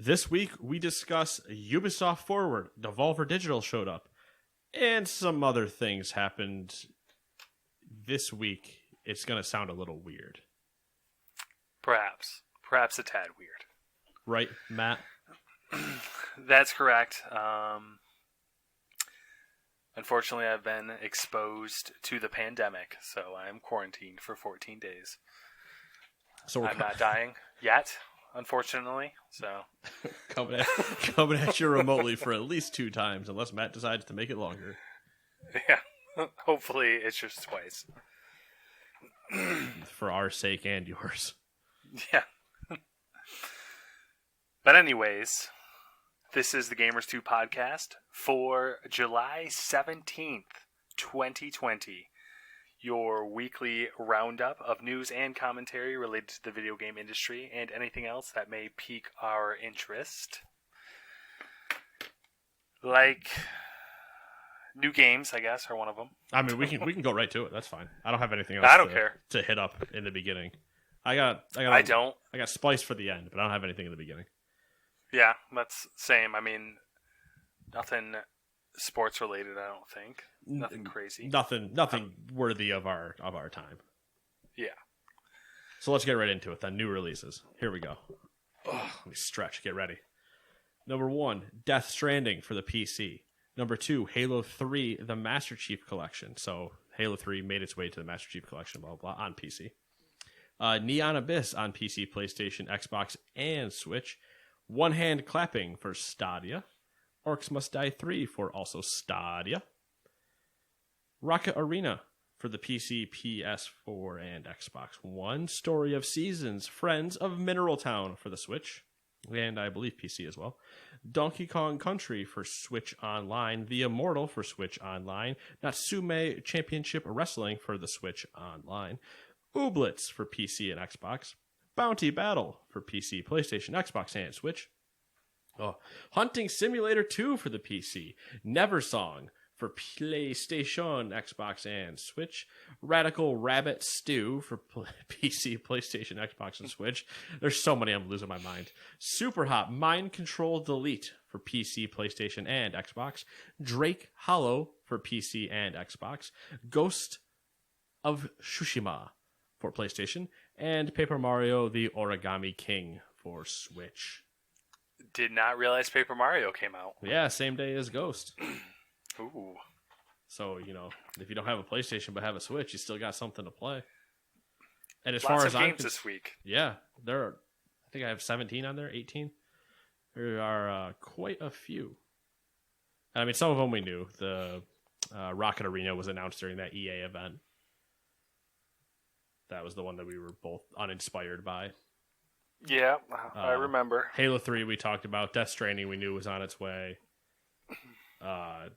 This week, we discuss Ubisoft Forward, Devolver Digital showed up, and some other things happened this week. It's going to sound a little weird. Perhaps a tad weird. Right, Matt? That's correct. Unfortunately, I've been exposed to the pandemic, so I am quarantined for 14 days. So I'm not dying yet, unfortunately. So coming at you remotely for at least 2 times, unless Matt decides to make it longer. Yeah, hopefully it's just twice. For our sake and yours. Yeah. But anyways, this is the Gamers 2 podcast for July 17th, 2020. Your weekly roundup of news and commentary related to the video game industry and anything else that may pique our interest. Like new games, I guess, are one of them. I mean, we can go right to it. That's fine. I don't have anything else. I don't care to hit up in the beginning. I got Splice for the end, but I don't have anything in the beginning. Yeah, that's same. I mean, nothing sports related. I don't think nothing crazy. Nothing worthy of our time. Yeah. So let's get right into it. Then new releases. Here we go. Let me stretch. Get ready. Number 1, Death Stranding for the PC. Number 2, Halo 3, the Master Chief Collection. So Halo 3 made its way to the Master Chief Collection, blah, blah, blah, on PC. Neon Abyss on PC, PlayStation, Xbox, and Switch. One Hand Clapping for Stadia. Orcs Must Die 3 for also Stadia. Rocket Arena for the PC, PS4, and Xbox One. Story of Seasons, Friends of Mineral Town for the Switch. And I believe PC as well. Donkey Kong Country for Switch Online. The Immortal for Switch Online. Natsume Championship Wrestling for the Switch Online. Ooblets for PC and Xbox. Bounty Battle for PC, PlayStation, Xbox, and Switch. Hunting Simulator 2 for the PC. Neversong for PlayStation, Xbox, and Switch. Radical Rabbit Stew for PC, PlayStation, Xbox, and Switch. There's so many, I'm losing my mind. Super Hot Mind Control Delete for PC, PlayStation, and Xbox. Drake Hollow for PC and Xbox. Ghost of Tsushima for PlayStation. And Paper Mario The Origami King for Switch. Did not realize Paper Mario came out. Yeah, same day as Ghost. Ooh. So, if you don't have a PlayStation but have a Switch, you still got something to play. And as Lots far of as games this week. Yeah, I think I have 17 on there, 18. There are quite a few. I mean, some of them we knew. The Rocket Arena was announced during that EA event. That was the one that we were both uninspired by. Yeah, I remember. Halo 3 we talked about. Death Stranding we knew was on its way.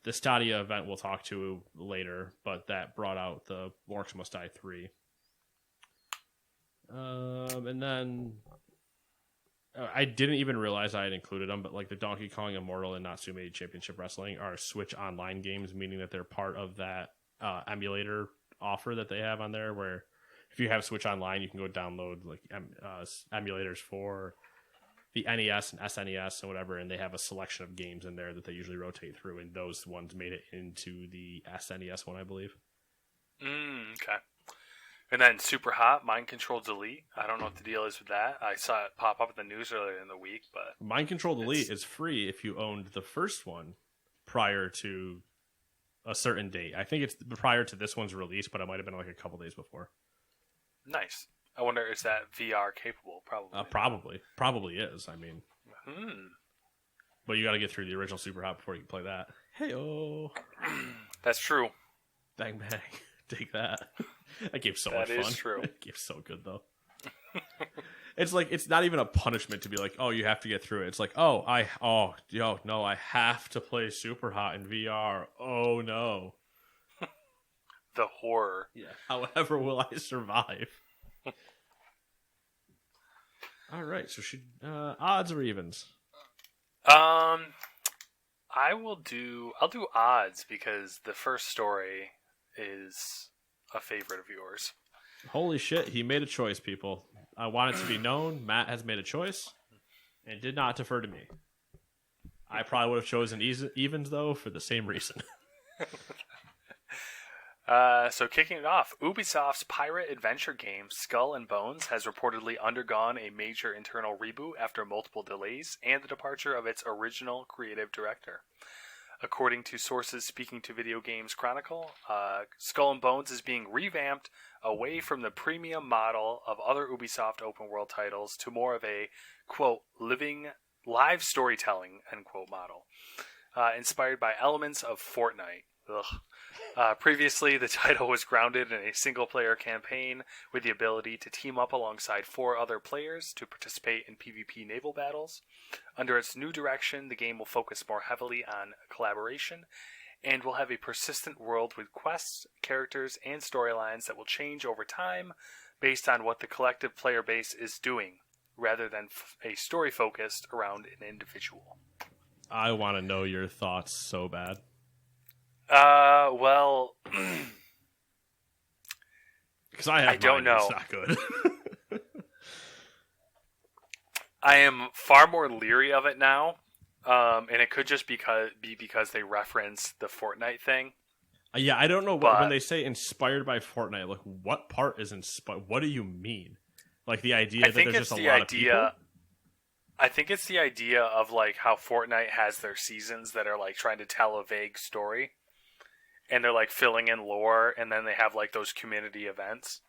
The Stadia event we'll talk to later, but that brought out the Orcs Must Die 3. And then I didn't even realize I had included them, but like the Donkey Kong Immortal and Natsume Championship Wrestling are Switch Online games, meaning that they're part of that emulator offer that they have on there where if you have Switch Online, you can go download like emulators for the NES and SNES and whatever, and they have a selection of games in there that they usually rotate through, and those ones made it into the SNES one, I believe. Okay. And then Super Hot, Mind Control Delete. I don't know what the deal is with that. I saw it pop up in the news earlier in the week, but Mind Control Delete is free if you owned the first one prior to a certain date. I think it's prior to this one's release, but it might have been like a couple days before. Nice. I wonder, is that VR capable? Probably is. I mean, but you got to get through the original Super Hot before you can play that. Hey-oh. That's true. Bang bang, take that. That game's so much fun. That is true. That game's so good though. It's like it's not even a punishment to be like, oh, you have to get through it. It's like, no, I have to play Super Hot in VR. Oh no. The horror. Yeah. However, will I survive? All right. So should odds or evens? I'll do odds because the first story is a favorite of yours. Holy shit! He made a choice, people. I want it to be known. Matt has made a choice, and did not defer to me. I probably would have chosen evens, though, for the same reason. So kicking it off, Ubisoft's pirate adventure game Skull and Bones has reportedly undergone a major internal reboot after multiple delays and the departure of its original creative director. According to sources speaking to Video Games Chronicle, Skull and Bones is being revamped away from the premium model of other Ubisoft open world titles to more of a, quote, live storytelling, end quote, model, inspired by elements of Fortnite. Previously, the title was grounded in a single-player campaign with the ability to team up alongside 4 other players to participate in PvP naval battles. Under its new direction, the game will focus more heavily on collaboration and will have a persistent world with quests, characters, and storylines that will change over time based on what the collective player base is doing, rather than a story focused around an individual. I want to know your thoughts so bad. Well, because I don't know. It's not good. I am far more leery of it now, and it could just be because they reference the Fortnite thing. Yeah, I don't know when they say inspired by Fortnite. Like, what part is inspired? What do you mean? Like the idea that there's just a lot of people? I think it's the idea of like how Fortnite has their seasons that are like trying to tell a vague story. And they're like filling in lore, and then they have like those community events.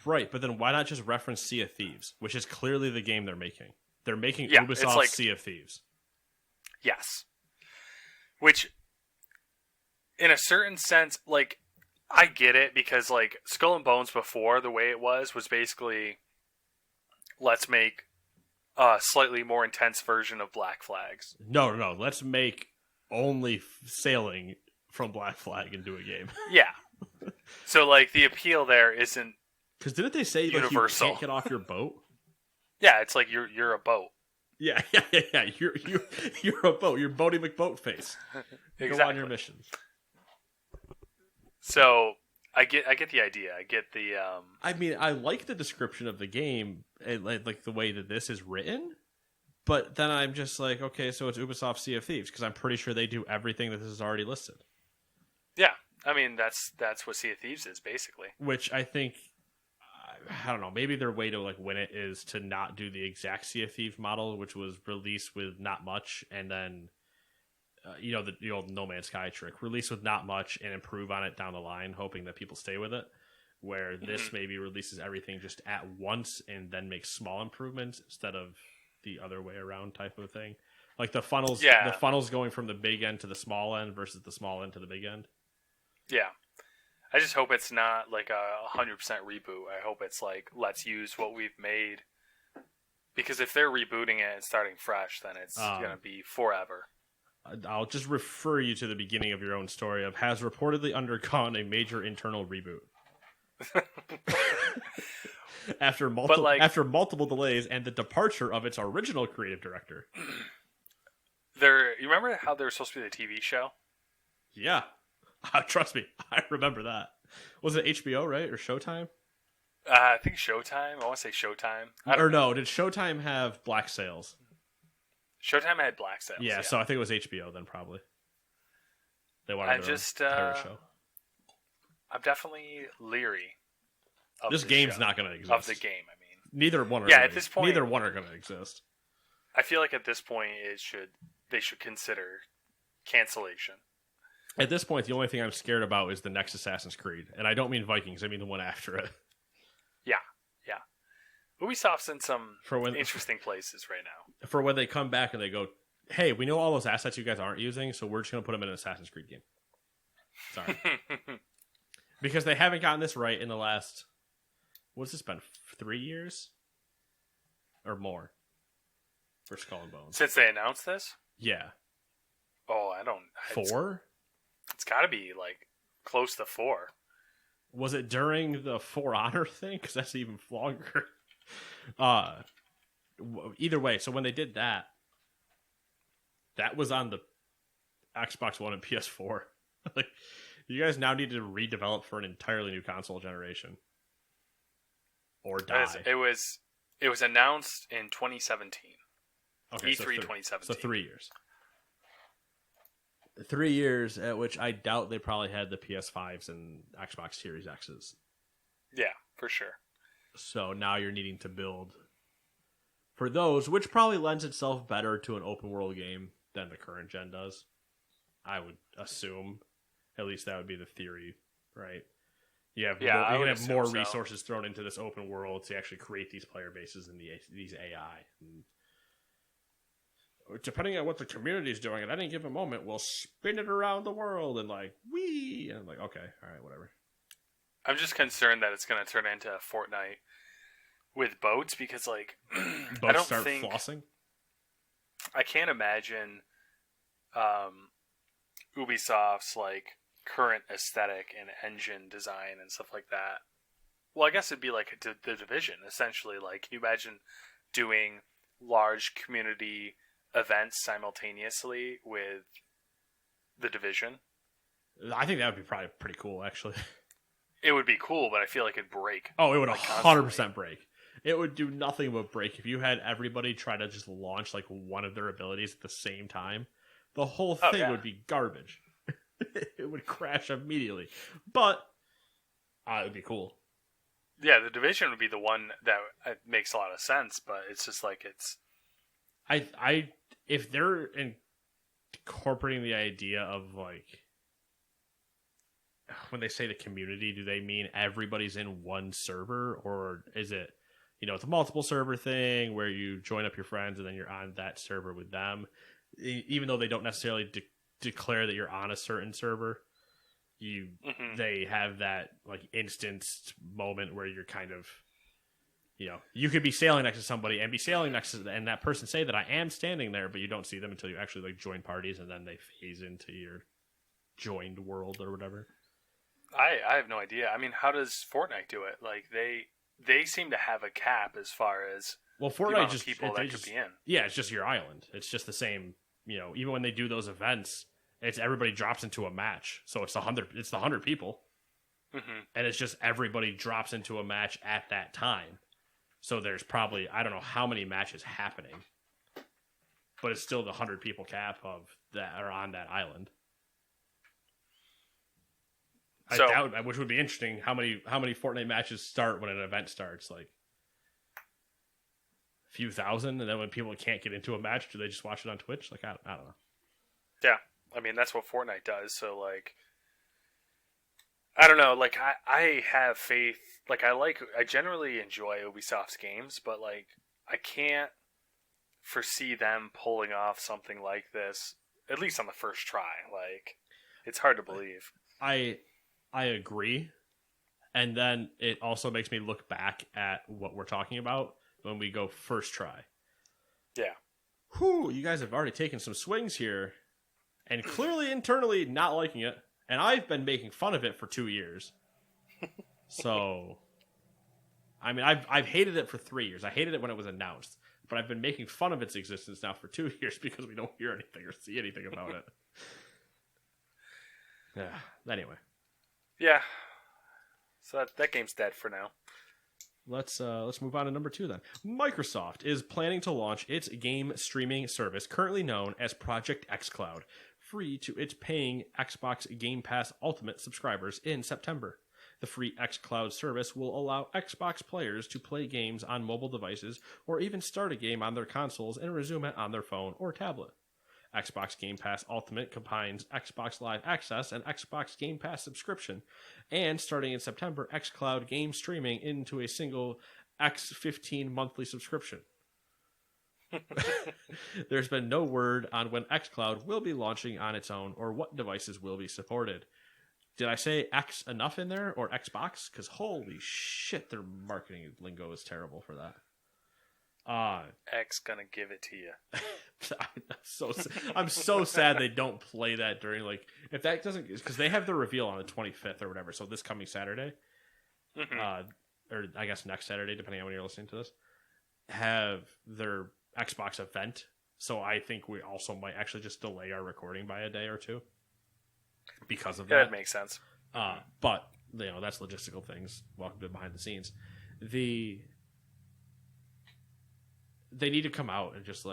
Right, but then why not just reference Sea of Thieves, which is clearly the game they're making? They're making Ubisoft like, Sea of Thieves. Yes. Which, in a certain sense, like, I get it, because like Skull and Bones before, the way it was basically, let's make a slightly more intense version of Black Flags. No. Let's make only sailing from Black Flag into a game. Yeah. So like the appeal there isn't because didn't they say universal. Like, you can't get off your boat? Yeah, it's like you're a boat. Yeah. You're a boat. You're Bodie McBoatface. Exactly. Go on your missions. So I get the idea. I get the. I mean, I like the description of the game, like the way that this is written. But then I'm just like, okay, so it's Ubisoft Sea of Thieves, because I'm pretty sure they do everything that this is already listed. Yeah, I mean, that's what Sea of Thieves is, basically. Which I think, I don't know, maybe their way to like win it is to not do the exact Sea of Thieves model, which was released with not much, and then, the old No Man's Sky trick, release with not much and improve on it down the line, hoping that people stay with it. Where this maybe releases everything just at once and then makes small improvements instead of the other way around type of thing. Like the funnels going from the big end to the small end versus the small end to the big end. Yeah. I just hope it's not like a 100% reboot. I hope it's like, let's use what we've made. Because if they're rebooting it and starting fresh, then it's going to be forever. I'll just refer you to the beginning of your own story of has reportedly undergone a major internal reboot. After multiple delays and the departure of its original creative director. You remember how they were supposed to be the TV show? Yeah. Trust me, I remember that. Was it HBO, right? Or Showtime? I think Showtime. I want to say Showtime. Did Showtime have Black Sails? Showtime had Black Sails. Yeah, so I think it was HBO then, probably. They wanted pirate show. I'm definitely leary. This game's not going to exist. Of the game, I mean. Neither one are. At this point, neither one are going to exist. I feel like at this point, they should consider cancellation. At this point, the only thing I'm scared about is the next Assassin's Creed, and I don't mean Vikings. I mean the one after it. Yeah. Ubisoft's in some interesting places right now. For when they come back and they go, "Hey, we know all those assets you guys aren't using, so we're just going to put them in an Assassin's Creed game." Sorry, because they haven't gotten this right in the last. What's this been? 3 years or more for Skull and Bones since they announced this. Yeah. Oh, I don't. 4. It's got to be like close to 4. Was it during the For Honor thing? Because that's even longer. Either way, so when they did that was on the Xbox One and PS4. Like, you guys now need to redevelop for an entirely new console generation, or die. It was announced in 2017. Okay, E3 2017. So 3 years. 3 years at which I doubt they probably had the PS5s and Xbox Series X's. Yeah, for sure. So now you're needing to build for those, which probably lends itself better to an open world game than the current gen does. I would assume. At least that would be the theory, right? You have more resources thrown into this open world to actually create these player bases and these AI. And depending on what the community is doing at any given moment, we'll spin it around the world and wee. And I'm like, okay, all right, whatever. I'm just concerned that it's going to turn into Fortnite with boats because, boats I don't start think flossing. I can't imagine Ubisoft's current aesthetic and engine design and stuff like that. Well, I guess it'd be like the Division, essentially. Can you imagine doing large community events simultaneously with the Division? I think that would be probably pretty cool, actually. It would be cool, but I feel like it'd break. Oh, it would 100% break. It would do nothing but break if you had everybody try to just launch one of their abilities at the same time. The whole thing would be garbage. It would crash immediately. But it would be cool. Yeah, the Division would be the one that makes a lot of sense, but it's just it's... if they're incorporating the idea of when they say the community, do they mean everybody's in one server, or is it, it's a multiple server thing where you join up your friends and then you're on that server with them, even though they don't necessarily declare that you're on a certain server. They have that instanced moment where you're kind of, you could be sailing next to somebody and be sailing next to and that person say that I am standing there, but you don't see them until you actually join parties, and then they phase into your joined world or whatever. I have no idea. I mean, how does Fortnite do it? They seem to have a cap as far as Fortnite just people that could be in. Yeah, it's just your island. It's just the same. Even when they do those events, it's everybody drops into a match. So it's 100. It's the 100 people, and it's just everybody drops into a match at that time. So there's probably, I don't know how many matches happening, but it's still the 100 people cap of that are on that island. Which would be interesting. How many Fortnite matches start when an event starts? A few thousand, and then when people can't get into a match, do they just watch it on Twitch? I don't know. Yeah, I mean that's what Fortnite does. So I don't know. I have faith. I generally enjoy Ubisoft's games, but I can't foresee them pulling off something like this, at least on the first try. It's hard to believe. I agree. And then it also makes me look back at what we're talking about when we go first try. Yeah. Whew, you guys have already taken some swings here. And clearly internally not liking it. And I've been making fun of it for 2 years. So, I mean, I've hated it for 3 years. I hated it when it was announced. But I've been making fun of its existence now for 2 years because we don't hear anything or see anything about it. Yeah, anyway. Yeah. So that game's dead for now. Let's move on to number 2 then. Microsoft is planning to launch its game streaming service, currently known as Project xCloud, free to its paying Xbox Game Pass Ultimate subscribers in September. The free xCloud service will allow Xbox players to play games on mobile devices or even start a game on their consoles and resume it on their phone or tablet. Xbox Game Pass Ultimate combines Xbox Live Access and Xbox Game Pass subscription, and starting in September, xCloud game streaming into a single X15 monthly subscription. There's been no word on when xCloud will be launching on its own or what devices will be supported. Did I say X enough in there, or Xbox? Because holy shit, their marketing lingo is terrible for that. X gonna give it to you. I'm so sad they don't play that during if that doesn't, because they have the reveal on the 25th or whatever. So this coming Saturday, or I guess next Saturday, depending on when you're listening to this, have their Xbox event. So I think we also might actually just delay our recording by a day or two because of that. That makes sense. But that's logistical things. Welcome to behind the scenes. They need to come out and just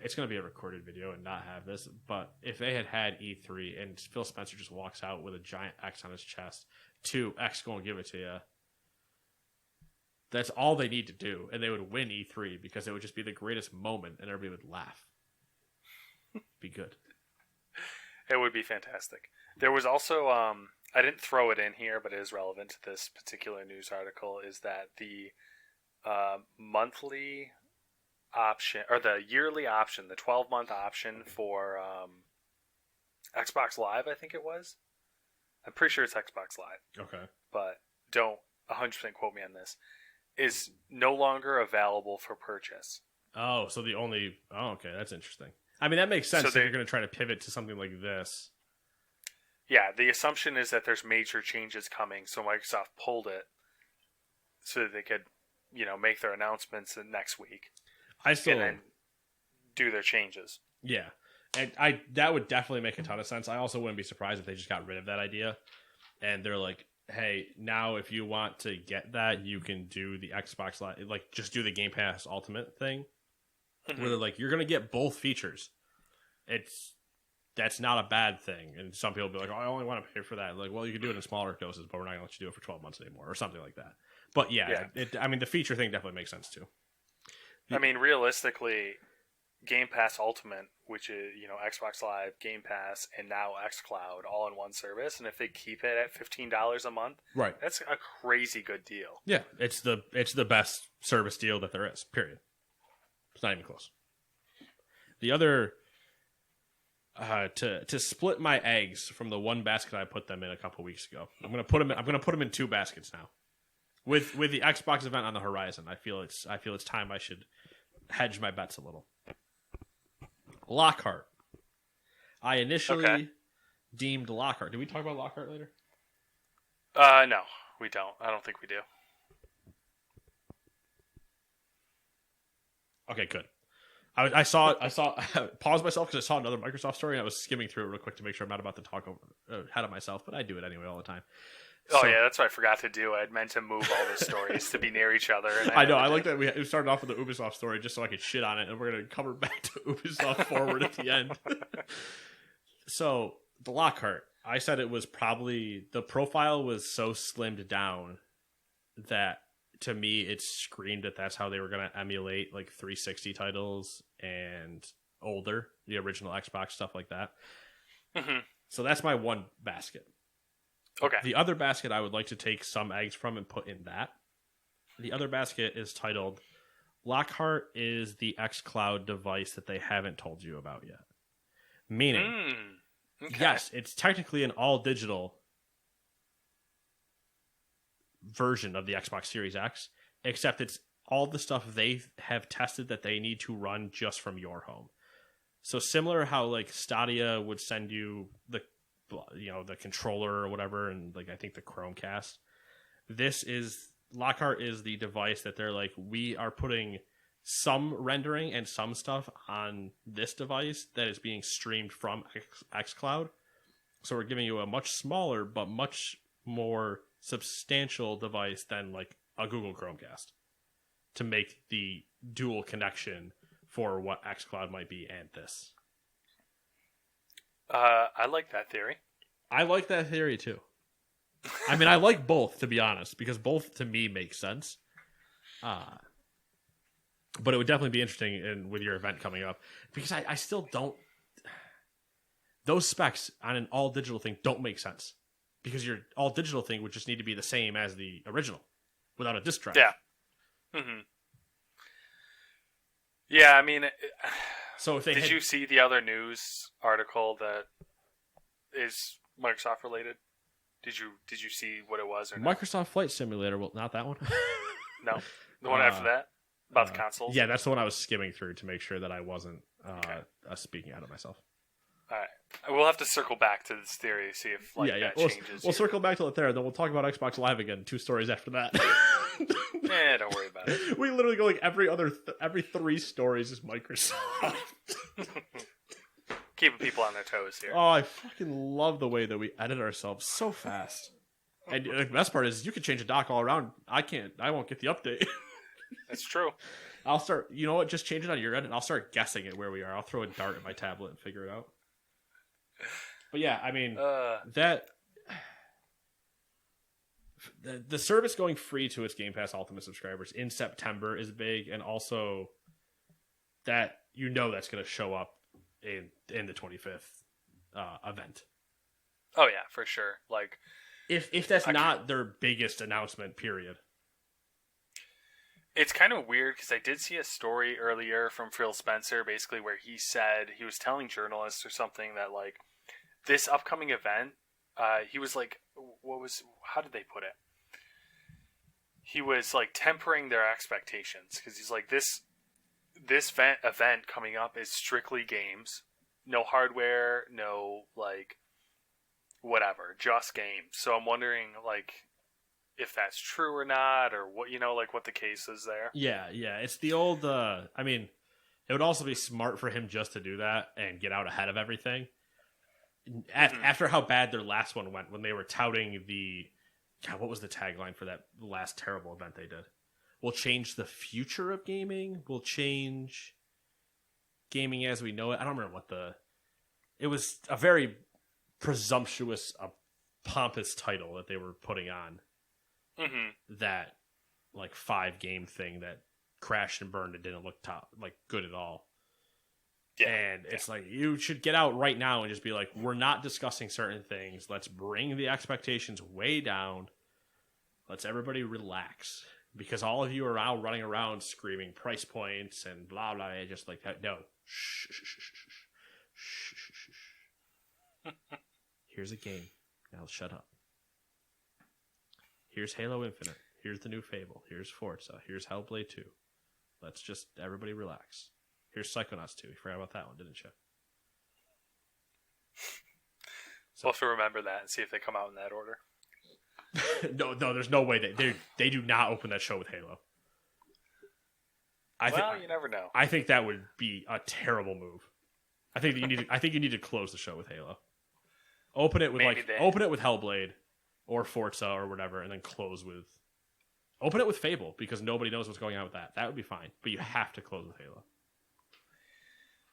it's going to be a recorded video and not have this, but if they had E3 and Phil Spencer just walks out with a giant X on his chest, X going to give it to you, that's all they need to do, and they would win E3 because it would just be the greatest moment and everybody would laugh. Be good. It would be fantastic. There was also, I didn't throw it in here, but it is relevant to this particular news article, is that the monthly option, or the yearly option, the 12-month option for Xbox Live, I think it was. I'm pretty sure it's Xbox Live. Okay. But don't 100% quote me on this. Is no longer available for purchase. Oh, so okay, that's interesting. I mean, that makes sense if you're going to try to pivot to something like this. Yeah, the assumption is that there's major changes coming, so Microsoft pulled it so that they could, make their announcements next week. And then do their changes. Yeah. And that would definitely make a ton of sense. I also wouldn't be surprised if they just got rid of that idea. And they're like, hey, now if you want to get that, you can do the Xbox Live, like just do the Game Pass Ultimate thing. Mm-hmm. Where they're like, you're going to get both features. That's not a bad thing. And some people will be like, oh, I only want to pay for that. Like, well, you can do it in smaller doses, but we're not going to let you do it for 12 months anymore or something like that. But yeah. The feature thing definitely makes sense too. I mean, realistically, Game Pass Ultimate, which is, Xbox Live, Game Pass, and now xCloud all in one service, and if they keep it at $15 a month, right, that's a crazy good deal. Yeah, it's the best service deal that there is, period. It's not even close. The other, to split my eggs from the one basket I put them in a couple weeks ago, I'm gonna put them in two baskets now. With the Xbox event on the horizon, I feel it's time I should hedge my bets a little. Lockhart. I initially deemed Lockhart. Did we talk about Lockhart later? No, we don't. I don't think we do. Okay, good. I saw paused myself because I saw another Microsoft story and I was skimming through it real quick to make sure I'm not about to talk ahead of myself, but I do it anyway all the time. Oh, yeah, that's what I forgot to do. I'd meant to move all the stories to be near each other. And I know. I like that we started off with the Ubisoft story just so I could shit on it, and we're going to cover back to Ubisoft forward at the end. So, the Lockhart. I said it was probably... The profile was so slimmed down that, to me, it screamed that that's how they were going to emulate, like, 360 titles and older, the original Xbox, stuff like that. Mm-hmm. So that's my one basket. Okay. The other basket I would like to take some eggs from and put in that. The other basket is titled Lockhart is the xCloud device that they haven't told you about yet. Meaning, yes, it's technically an all-digital version of the Xbox Series X, except it's all the stuff they have tested that they need to run just from your home. So similar how like Stadia would send you the controller or whatever, and like I think the Chromecast. Lockhart is the device that they're like, we are putting some rendering and some stuff on this device that is being streamed from xCloud. So we're giving you a much smaller but much more substantial device than like a Google Chromecast to make the dual connection for what xCloud might be and this. I like that theory. I like that theory too. I mean, I like both, to be honest, because both to me make sense. But it would definitely be interesting with your event coming up, because I still don't. Those specs on an all digital thing don't make sense, because your all digital thing would just need to be the same as the original without a disk drive. Yeah. Mm-hmm. Yeah, I mean. So if did you see the other news article that is Microsoft related? Did you see what it was or not? Microsoft Flight Simulator? Well, not that one. No, the one after that about the consoles. Yeah, that's the one I was skimming through to make sure that I wasn't speaking out of myself. All right, we'll have to circle back to this theory to see if that changes. We'll circle back to it there, and then we'll talk about Xbox Live again 2 stories after that. Don't worry about it. We literally go like every 3 stories is Microsoft. Keeping people on their toes here. Oh, I fucking love the way that we edit ourselves so fast. And the best part is you can change a dock all around. I can't. I won't get the update. That's true. I'll start. You know what? Just change it on your end, and I'll start guessing it where we are. I'll throw a dart at my tablet and figure it out. But yeah, I mean that the service going free to its Game Pass Ultimate subscribers in September is big, and also that that's going to show up in the 25th event. Oh yeah, for sure. Like if that's not their biggest announcement, period. It's kind of weird because I did see a story earlier from Phil Spencer, basically where he said he was telling journalists or something that like this upcoming event, he was like, how did they put it? He was like tempering their expectations because he's like this event coming up is strictly games, no hardware, no like whatever, just games. So I'm wondering like if that's true or not, or what, like what the case is there. Yeah. It's the old, I mean, it would also be smart for him just to do that and get out ahead of everything. After how bad their last one went, when they were touting what was the tagline for that last terrible event they did? We'll change the future of gaming. We'll change gaming as we know it. I don't remember it was a very presumptuous, pompous title that they were putting on. That like 5-game thing that crashed and burned and didn't look good at all. Yeah. And it's like you should get out right now and just be like, we're not discussing certain things. Let's bring the expectations way down. Let's everybody relax, because all of you are now running around screaming price points and blah blah. Just like that. No. Shh. Here's a game. Now shut up. Here's Halo Infinite. Here's the new Fable. Here's Forza. Here's Hellblade 2. Let's just everybody relax. Here's Psychonauts 2. You forgot about that one, didn't you? We'll have to remember that and see if they come out in that order. No, there's no way they do not open that show with Halo. You never know. I think that would be a terrible move. I think you need to close the show with Halo. Open it with Hellblade or Forza or whatever, and then open it with Fable, because nobody knows what's going on with that. That would be fine, but you have to close with Halo.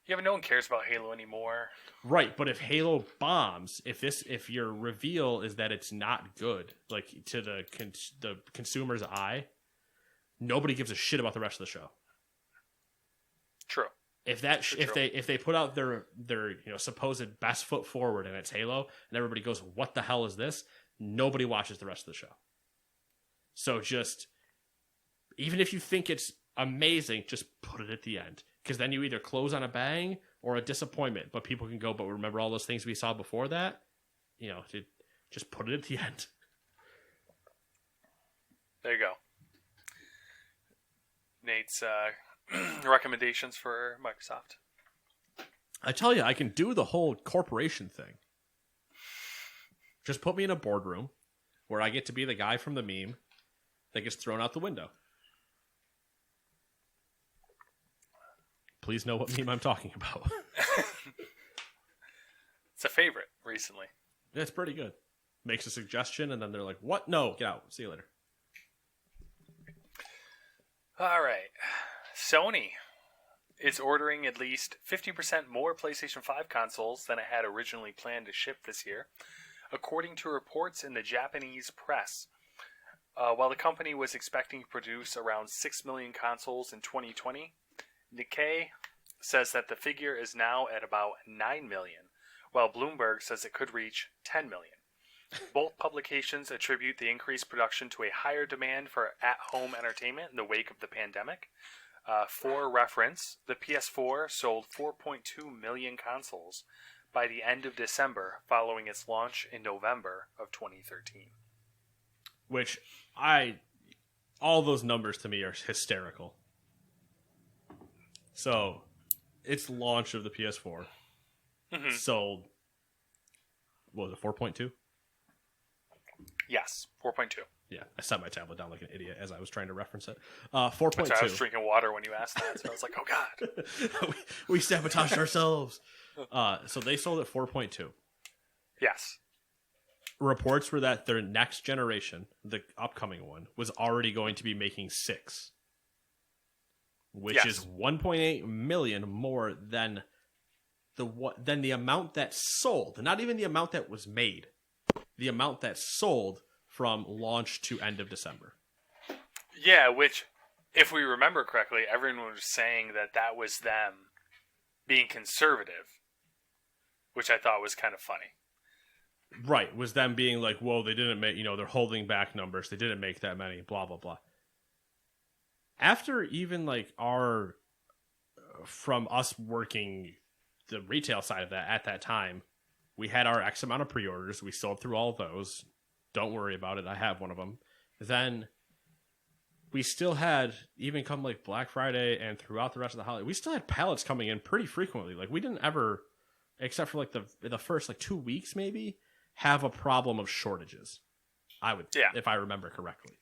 Yeah, but no one cares about Halo anymore. Right, but if Halo bombs, if your reveal is that it's not good, like to the consumer's eye, nobody gives a shit about the rest of the show. True. If they put out their supposed best foot forward and it's Halo, and everybody goes, "What the hell is this?" Nobody watches the rest of the show. So just, even if you think it's amazing, just put it at the end. Because then you either close on a bang or a disappointment. But people can go, but remember all those things we saw before that? Just put it at the end. There you go. Nate's recommendations for Microsoft. I tell you, I can do the whole corporation thing. Just put me in a boardroom where I get to be the guy from the meme that gets thrown out the window. Please know what meme I'm talking about. It's a favorite recently. It's pretty good. Makes a suggestion, and then they're like, "What? No, get out. See you later." All right. Sony is ordering at least 50% more PlayStation 5 consoles than it had originally planned to ship this year, according to reports in the Japanese press. While the company was expecting to produce around 6 million consoles in 2020, Nikkei says that the figure is now at about 9 million, while Bloomberg says it could reach 10 million. Both publications attribute the increased production to a higher demand for at-home entertainment in the wake of the pandemic. For reference, the PS4 sold 4.2 million consoles by the end of December, following its launch in November of 2013. Which, all those numbers to me are hysterical. So, its launch of the PS4 sold, what was it, 4.2? Yes, 4.2. Yeah, I set my tablet down like an idiot as I was trying to reference it. 4.2. I was drinking water when you asked that, so I was like, oh god. we sabotaged ourselves. So they sold at 4.2. Yes. Reports were that their next generation, the upcoming one, was already going to be making 6. which is 1.8 million more than the amount that sold, not even the amount that was made, the amount that sold from launch to end of December. Yeah, which, if we remember correctly, everyone was saying that was them being conservative, which I thought was kind of funny. Right, was them being like, whoa, they didn't make, they're holding back numbers, they didn't make that many, blah, blah, blah. After even like from us working the retail side of that at that time, we had our X amount of pre-orders, we sold through all of those. Don't worry about it, I have one of them. Then we still had, even come like Black Friday and throughout the rest of the holiday, we still had pallets coming in pretty frequently. Like we didn't ever, except for like the first like 2 weeks maybe, have a problem of shortages. If I remember correctly.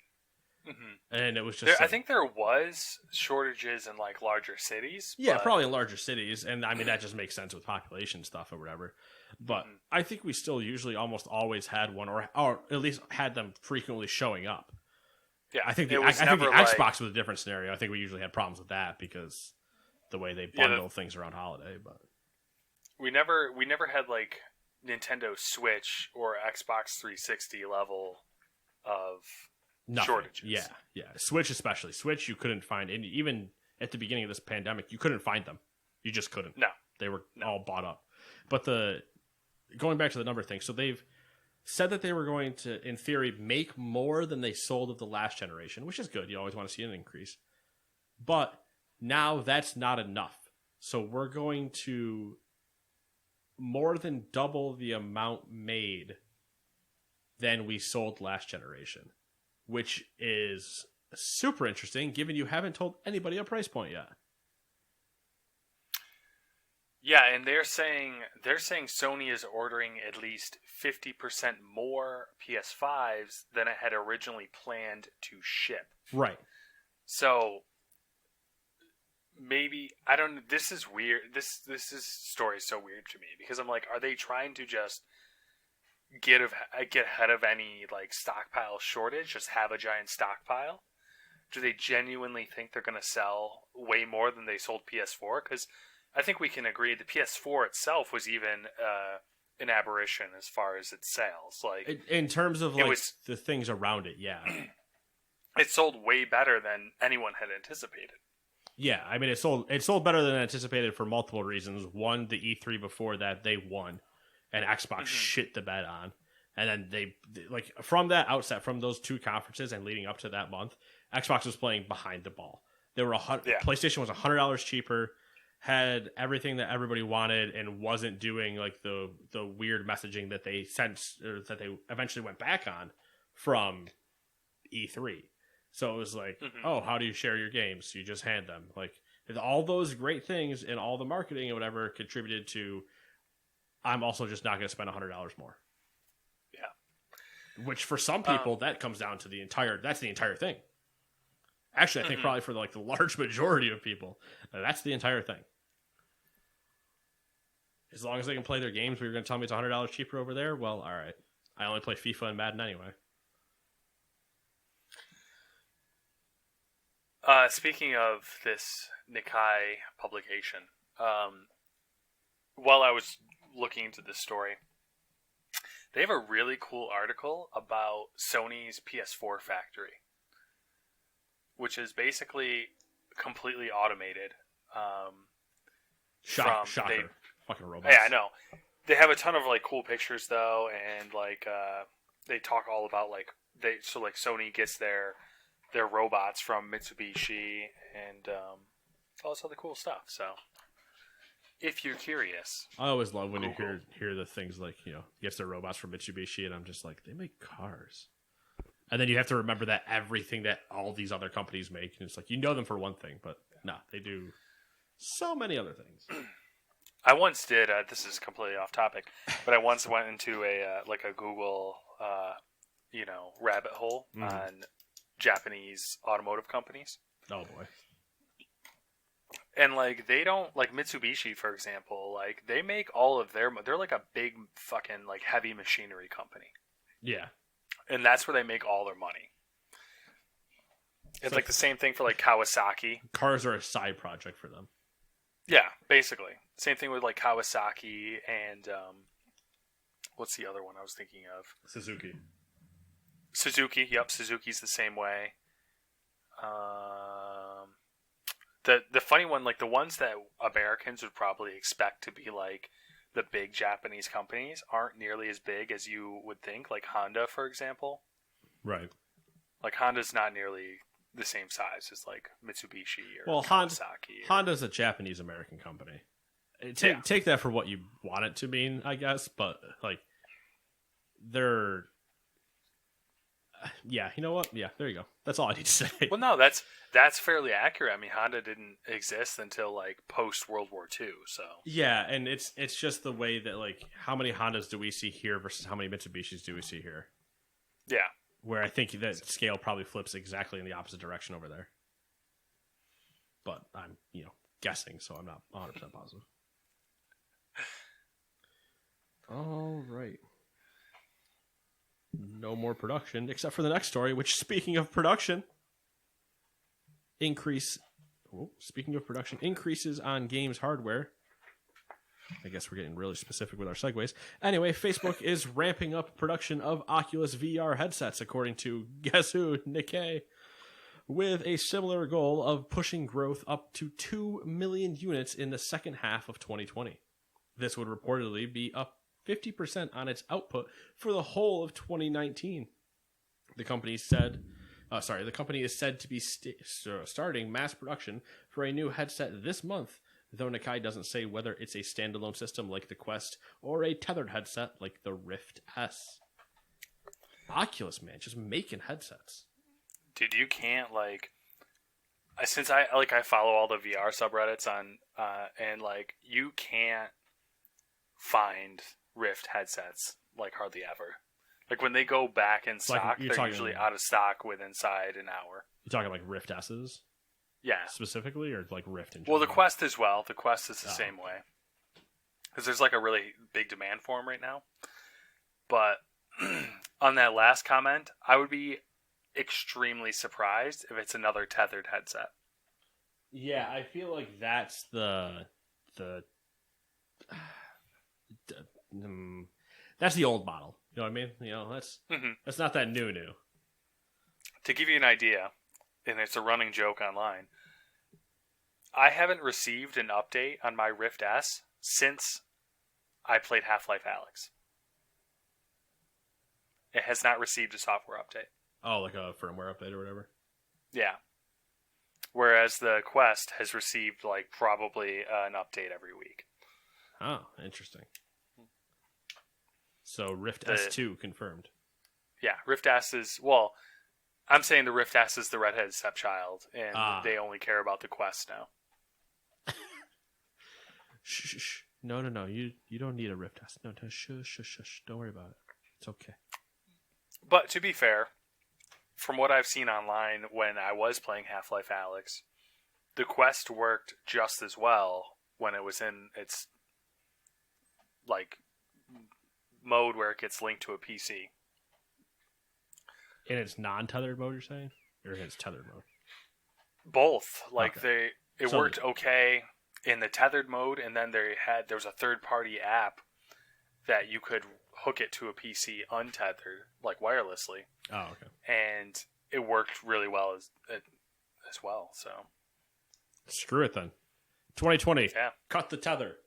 Mm-hmm. And it was just I think there was shortages in like larger cities. Yeah, probably in larger cities, and I mean that just makes sense with population stuff or whatever. But I think we still usually almost always had one, or at least had them frequently showing up. Yeah, I think the Xbox was a different scenario. I think we usually had problems with that because the way they bundle things around holiday. But we never had like Nintendo Switch or Xbox 360 level of shortages. Yeah. Switch especially. Switch you couldn't find, and even at the beginning of this pandemic, you couldn't find them. You just couldn't. No. They were all bought up. But going back to the number thing, so they've said that they were going to, in theory, make more than they sold of the last generation, which is good. You always want to see an increase. But now that's not enough. So we're going to more than double the amount made than we sold last generation, which is super interesting given you haven't told anybody a price point yet. Yeah, and they're saying Sony is ordering at least 50% more PS5s than it had originally planned to ship. Right. So maybe, I don't know, this is weird. This story is so weird to me because I'm like, are they trying to just get ahead of any like stockpile shortage, just have a giant stockpile? Do they genuinely think they're going to sell way more than they sold PS4? Because I think we can agree the PS4 itself was even an aberration as far as its sales. Like in terms of like the things around it, yeah. It sold way better than anyone had anticipated. Yeah, I mean it sold better than anticipated for multiple reasons. One, the E3 before that they won, and Xbox shit the bed on. And then they like from that outset, from those two conferences and leading up to that month, Xbox was playing behind the ball. PlayStation was $100 cheaper, had everything that everybody wanted, and wasn't doing like the weird messaging that they sent, or that they eventually went back on from E3. So it was like, oh, how do you share your games? You just hand them. Like all those great things and all the marketing and whatever contributed to, I'm also just not going to spend $100 more. Yeah. Which for some people, that comes down to that's the entire thing. Actually, I think probably for like the large majority of people, that's the entire thing. As long as they can play their games, we were going to tell me it's $100 cheaper over there. Well, all right. I only play FIFA and Madden anyway. Speaking of this Nikkei publication, while I was looking into this story, they have a really cool article about Sony's PS4 factory, which is basically completely automated. Shocker. Fucking robots. Yeah, I know. They have a ton of like cool pictures though, and like they talk all about like Sony gets their robots from Mitsubishi and all this other cool stuff. So if you're curious, I always love when you hear the things like, gets their robots from Mitsubishi, and I'm just like, they make cars. And then you have to remember that everything that all these other companies make, and it's like, you know them for one thing, but no, they do so many other things. I once did. This is completely off topic, but I once went into a Google, rabbit hole on Japanese automotive companies. Oh boy! And like they don't like Mitsubishi, for example. Like they make all of they're like a big fucking like heavy machinery company. Yeah, and that's where they make all their money. It's like the same thing for like Kawasaki. Cars are a side project for them. Yeah, basically. Same thing with like Kawasaki and what's the other one I was thinking of? Suzuki. Suzuki. Yep, Suzuki's the same way. The funny one, like the ones that Americans would probably expect to be like the big Japanese companies, aren't nearly as big as you would think. Like Honda, for example. Right. Like Honda's not nearly the same size as like Mitsubishi or Well, Kawasaki. Honda's a Japanese American company. Take that for what you want it to mean, I guess. But like, they're. Yeah, you know what? Yeah, there you go. That's all I need to say. Well, no, that's fairly accurate. I mean, Honda didn't exist until like post World War II. So yeah, and it's just the way that like how many Hondas do we see here versus how many Mitsubishis do we see here? yeah, Where I think that scale probably flips exactly in the opposite direction over there. But I'm guessing, so I'm not 100% positive. All right. No more production, except for the next story, which, speaking of production, increases on games hardware. I guess we're getting really specific with our segues. Anyway, Facebook is ramping up production of Oculus VR headsets, according to, guess who, Nikkei, with a similar goal of pushing growth up to 2 million units in the second half of 2020. This would reportedly be up 50% on its output for the whole of 2019. The company is said to be starting mass production for a new headset this month, though Nikkei doesn't say whether it's a standalone system like the Quest or a tethered headset like the Rift S. Oculus, man, just making headsets. dude, you can't like. Since I follow all the VR subreddits on, and like you can't find Rift headsets like hardly ever. Like when they go back in stock, they're usually out of stock within inside an hour. You talking like Rift S's? Yeah, specifically, or like Rift in general? Well, the Quest as well. The Quest is the same way because there's like a really big demand for them right now. But on that last comment, I would be extremely surprised if it's another tethered headset. Yeah, I feel like that's that's the old model. You know what I mean? That's not that new. To give you an idea, and it's a running joke online, I haven't received an update on my Rift S since I played Half-Life Alyx. It has not received a software update. Oh, like a firmware update or whatever? Yeah. Whereas the Quest has received like probably an update every week. Oh, interesting. So Rift S2 confirmed. Yeah, Rift S is, well, I'm saying the Rift S is the redheaded stepchild, and they only care about the Quest now. Shh. No. You don't need a Rift S. No, shush. Don't worry about it. It's okay. But to be fair, from what I've seen online when I was playing Half-Life Alyx, the Quest worked just as well when it was in its like mode where it gets linked to a PC. In its non-tethered mode, you're saying? Or in its tethered mode? Both. Like okay. It worked okay in the tethered mode, and then there was a third-party app that you could hook it to a PC untethered, like wirelessly. Oh, okay. And it worked really well as well. So screw it then. 2020. Yeah. Cut the tether.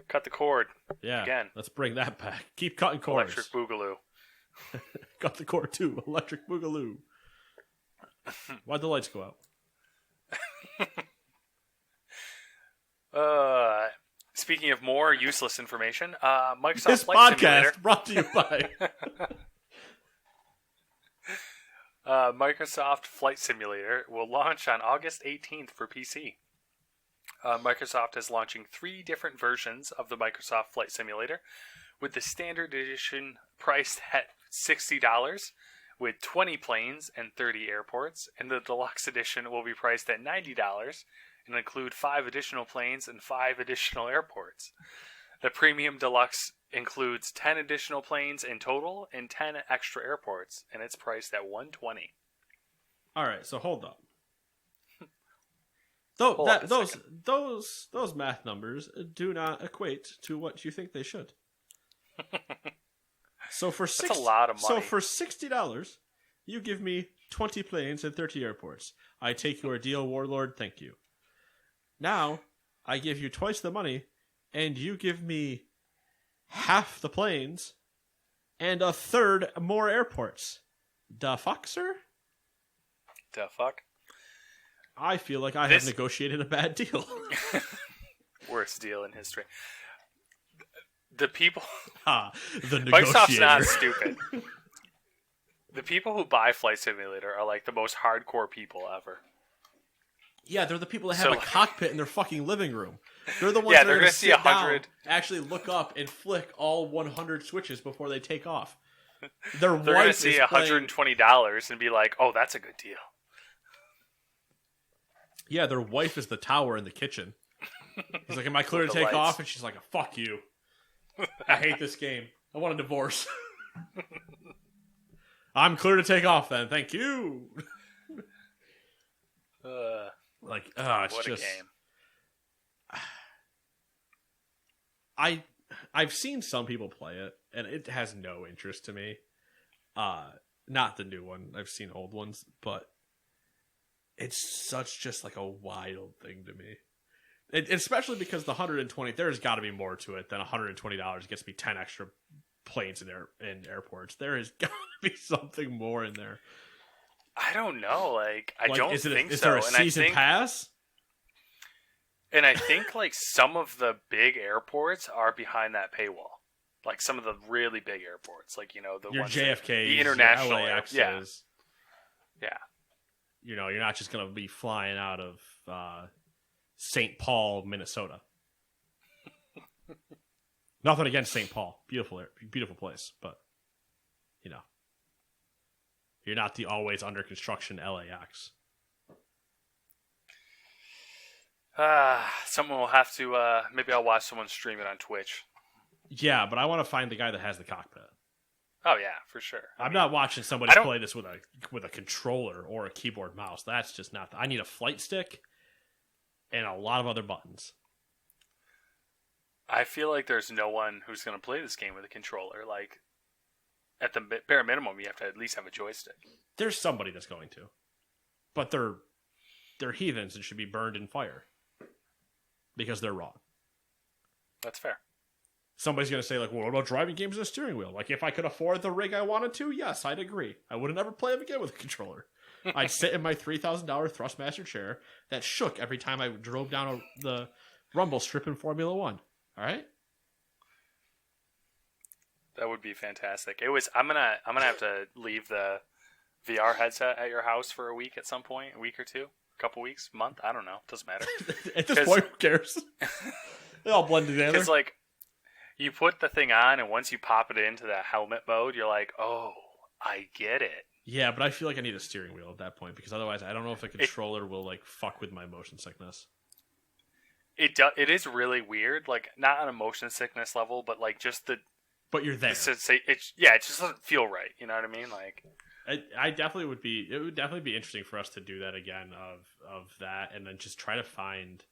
Cut the cord. Yeah. Again. Let's bring that back. Keep cutting cords. Electric Boogaloo. Cut the cord too. Electric Boogaloo. Why'd the lights go out? Speaking of more useless information, Microsoft this Flight podcast Simulator brought to you by Microsoft Flight Simulator will launch on August 18th for PC. Microsoft is launching 3 different versions of the Microsoft Flight Simulator, with the standard edition priced at $60 with 20 planes and 30 airports, and the deluxe edition will be priced at $90 and include 5 additional planes and 5 additional airports. The premium deluxe includes 10 additional planes in total and 10 extra airports, and it's priced at $120. All right, so hold up. Hold up a Those math numbers do not equate to what you think they should. So for That's a lot of money. So for $60, you give me 20 planes and 30 airports. I take your deal, Warlord. Thank you. Now I give you twice the money, and you give me half the planes and a third more airports. Da fuck, sir? The fuck? I feel like I have negotiated a bad deal. Worst deal in history. The people... the negotiator. Microsoft's not stupid. The people who buy Flight Simulator are like the most hardcore people ever. Yeah, they're the people that have a cockpit in their fucking living room. They're the ones that are going to see 100, actually look up and flick all 100 switches before they take off. They're going to see $120 and be like, "Oh, that's a good deal." Yeah, their wife is the tower in the kitchen. He's like, "Am I clear to take off?" And she's like, "Fuck you. I hate this game. I want a divorce." I'm clear to take off then. Thank you. It's what just a game. I've seen some people play it, and it has no interest to me. Not the new one. I've seen old ones, but it's such just like a wild thing to me. Especially because the 120, there's got to be more to it than $120 gets me 10 extra planes in airports. There has got to be something more in there. I don't know. I don't think so. Is there a season pass? And I think some of the big airports are behind that paywall. Like some of the really big airports, the your ones JFK, the international LAX, yeah. You're not just gonna be flying out of St. Paul, Minnesota. Nothing against St. Paul, beautiful place, but you're not the always under construction LAX. Someone will have to. Maybe I'll watch someone stream it on Twitch. Yeah, but I want to find the guy that has the cockpit. Oh yeah, for sure. I'm not watching somebody play this with a controller or a keyboard mouse. That's just not. I need a flight stick and a lot of other buttons. I feel like there's no one who's going to play this game with a controller. At the bare minimum, you have to at least have a joystick. There's somebody that's going to, but they're heathens and should be burned in fire because they're wrong. That's fair. Somebody's going to say, well, what about driving games with a steering wheel? If I could afford the rig I wanted to, yes, I'd agree. I would have never played them again with a controller. I'd sit in my $3,000 Thrustmaster chair that shook every time I drove down the rumble strip in Formula One. All right? That would be fantastic. I'm gonna have to leave the VR headset at your house for a week at some point, a week or two, a couple weeks, month. I don't know. Doesn't matter. At this point, who cares? They all blend together. Because you put the thing on, and once you pop it into that helmet mode, you're like, oh, I get it. Yeah, but I feel like I need a steering wheel at that point because otherwise, I don't know if a controller will fuck with my motion sickness. It is really weird, not on a motion sickness level, but just the. But you're there. It just doesn't feel right. You know what I mean? I definitely would be. It would definitely be interesting for us to do that again of that, and then just try to find.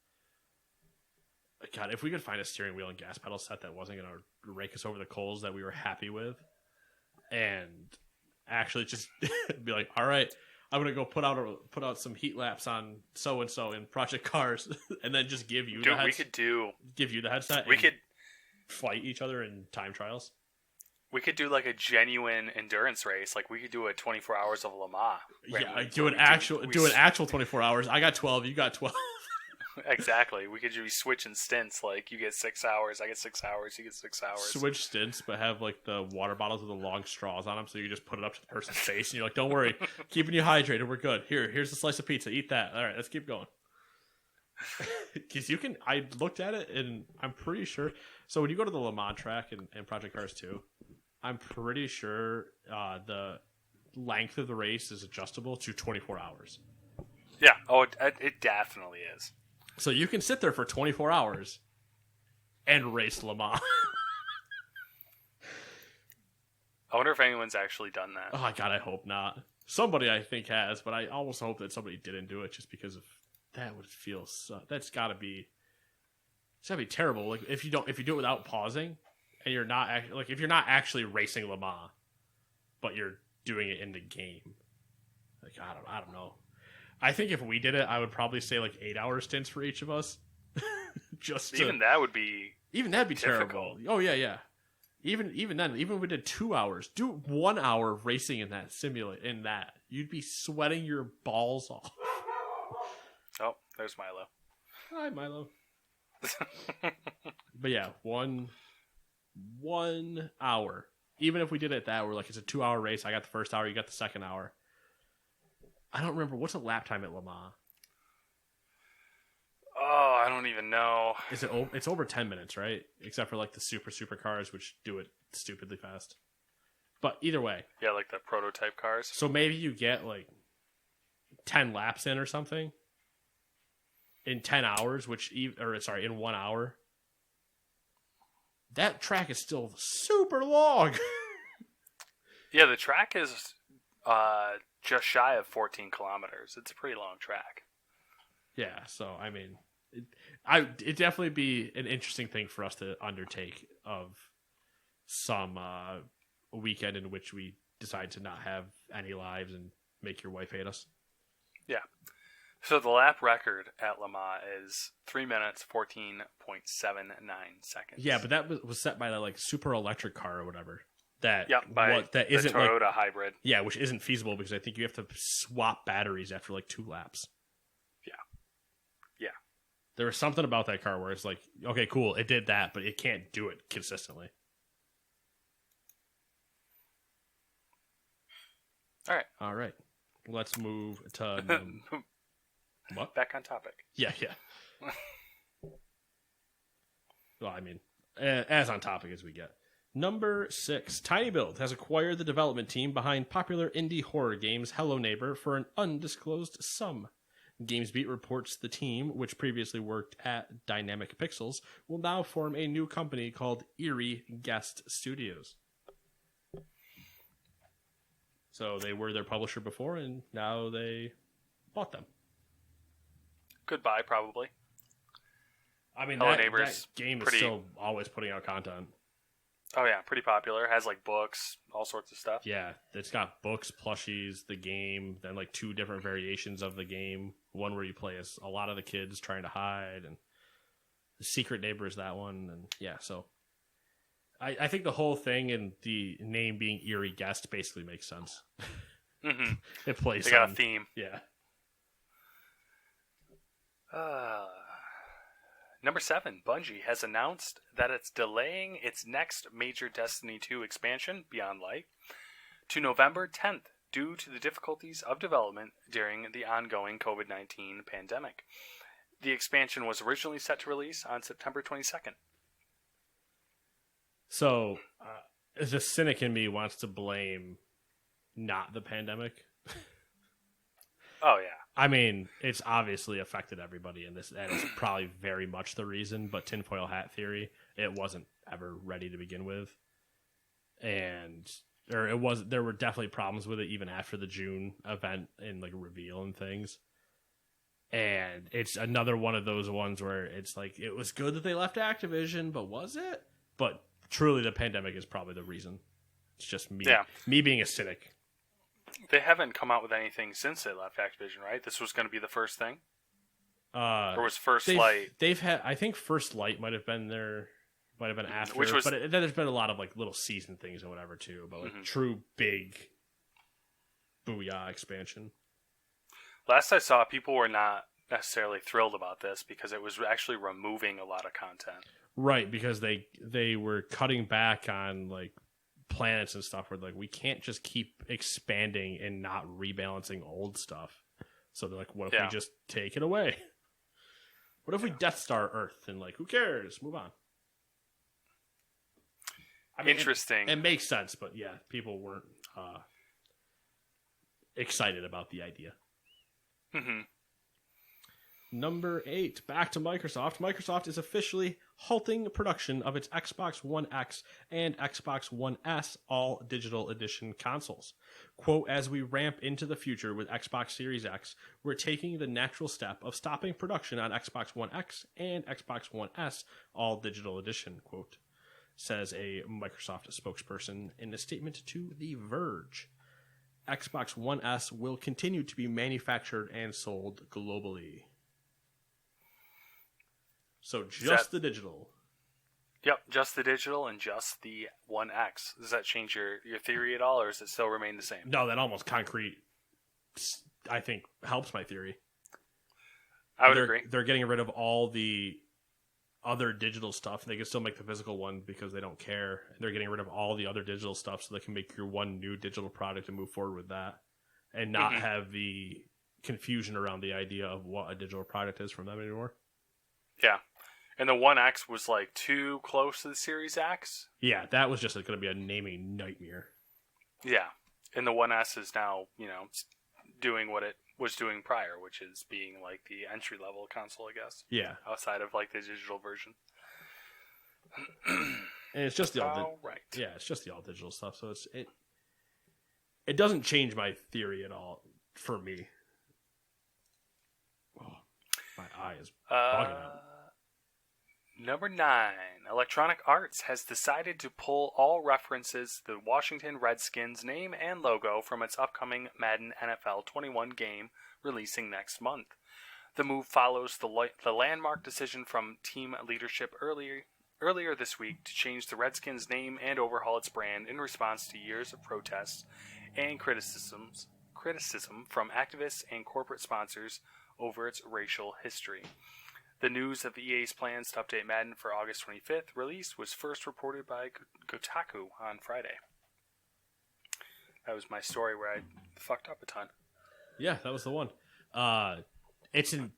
God, if we could find a steering wheel and gas pedal set that wasn't going to rake us over the coals that we were happy with, and actually just be like, all right, I'm going to go put out some heat laps on so and so in Project Cars, and then just give you give you the headset. We could fight each other in time trials. We could do a genuine endurance race. We could do a 24 hours of Le Mans. Yeah, do an actual 24 hours. I got 12. You got 12. Exactly. We could be switching stints. You get 6 hours. I get 6 hours. You get 6 hours. Switch stints, but have the water bottles with the long straws on them, so you just put it up to the person's face, and you're like, "Don't worry, keeping you hydrated. We're good. Here's a slice of pizza. Eat that. All right, let's keep going." Because you can. I looked at it, and I'm pretty sure. So when you go to the Le Mans track in Project Cars 2, I'm pretty sure the length of the race is adjustable to 24 hours. Yeah. Oh, it definitely is. So you can sit there for 24 hours and race Le Mans. I wonder if anyone's actually done that. Oh, God, I hope not. Somebody I think has, but I almost hope that somebody didn't do it just because of that would feel so. That's got to be. It's gotta be terrible. Like if you do it without pausing, and you're not if you're not actually racing Le Mans, but you're doing it in the game. Like I don't know. I think if we did it, I would probably say like 8-hour stints for each of us. That'd be difficult. Terrible. Oh yeah. Even then, even if we did 2 hours, do 1 hour racing in that you'd be sweating your balls off. Oh, there's Milo. Hi, Milo. But yeah, one hour. Even if we did it that, we're like it's a 2 hour race. I got the first hour, you got the second hour. I don't remember what's a lap time at Le Mans. Oh, I don't even know. Is it? It's over 10 minutes, right? Except for like the super cars, which do it stupidly fast. But either way, yeah, like the prototype cars. So maybe you get like 10 laps in or something in 10 hours, in 1 hour. That track is still super long. Yeah, the track is just shy of 14 kilometers. It's a pretty long track. Yeah, so I mean, it'd definitely be an interesting thing for us to undertake of some weekend in which we decide to not have any lives and make your wife hate us. Yeah. So the lap record at Le Mans is 3 minutes, 14.79 seconds. Yeah, but that was set by the like super electric car or whatever. That that isn't the Toyota hybrid. Yeah, which isn't feasible because I think you have to swap batteries after like 2 laps. Yeah. There was something about that car where it's like, okay, cool, it did that, but it can't do it consistently. All right. Let's move to what? Back on topic. Yeah. Well, I mean, as on topic as we get. Number 6, TinyBuild has acquired the development team behind popular indie horror games Hello Neighbor for an undisclosed sum. GamesBeat reports the team, which previously worked at Dynamic Pixels, will now form a new company called Eerie Guest Studios. So they were their publisher before, and now they bought them. Goodbye, probably. I mean, that game is still always putting out content. Oh, yeah, pretty popular. Has, like, books, all sorts of stuff. Yeah, it's got books, plushies, the game, then, like, 2 different variations of the game. One where you play as a lot of the kids trying to hide, and the Secret Neighbor is that one. And, yeah, so I think the whole thing and the name being Eerie Guest basically makes sense. Mm-hmm. It plays They got a theme. Yeah. Number 7, Bungie has announced that it's delaying its next major Destiny 2 expansion, Beyond Light, to November 10th due to the difficulties of development during the ongoing COVID-19 pandemic. The expansion was originally set to release on September 22nd. So, the cynic in me wants to blame not the pandemic. Oh, yeah. I mean, it's obviously affected everybody in this, and it's probably very much the reason, but tinfoil hat theory, it wasn't ever ready to begin with. There were definitely problems with it even after the June event and like reveal and things. And it's another one of those ones where it's like, it was good that they left Activision, but was it? But truly the pandemic is probably the reason. It's just me being a cynic. They haven't come out with anything since they left Activision, right? This was going to be the first thing? Or was First Light? They've had, I think First Light might have been after, but then there's been a lot of like little season things or whatever too, but like true big booyah expansion. Last I saw, people were not necessarily thrilled about this because it was actually removing a lot of content. Right, because they were cutting back on like planets and stuff where like we can't just keep expanding and not rebalancing old stuff. So they're like, what if we just take it away? What if we Death Star Earth and like who cares? Move on. I mean, interesting. It makes sense, but yeah, people weren't excited about the idea. Mm-hmm. Number 8, back to Microsoft. Microsoft is officially halting production of its Xbox One X and Xbox One S all digital edition consoles. Quote, as we ramp into the future with Xbox Series X, we're taking the natural step of stopping production on Xbox One X and Xbox One S all digital edition, quote, says a Microsoft spokesperson in a statement to The Verge. Xbox One S will continue to be manufactured and sold globally. So just the digital. Yep, just the digital and just the One X. Does that change your theory at all, or does it still remain the same? No, that almost concrete, I think, helps my theory. I would agree. They're getting rid of all the other digital stuff. They can still make the physical one because they don't care. They're getting rid of all the other digital stuff so they can make your one new digital product and move forward with that and not have the confusion around the idea of what a digital product is from them anymore. Yeah. And the One X was like too close to the Series X. Yeah, that was just going to be a naming nightmare. Yeah. And the One S is now, doing what it was doing prior, which is being like the entry level console, I guess. Yeah. Outside of like the digital version. And it's just the all right. Yeah, it's just the all digital stuff. So it doesn't change my theory at all for me. Oh, my eye is bugging out. Number 9. Electronic Arts has decided to pull all references to the Washington Redskins name and logo from its upcoming Madden NFL 21 game releasing next month. The move follows the landmark decision from team leadership earlier this week to change the Redskins name and overhaul its brand in response to years of protests and criticism from activists and corporate sponsors over its racial history. The news of EA's plans to update Madden for August 25th release was first reported by Kotaku on Friday. That was my story where I fucked up a ton. Yeah, that was the one. It's an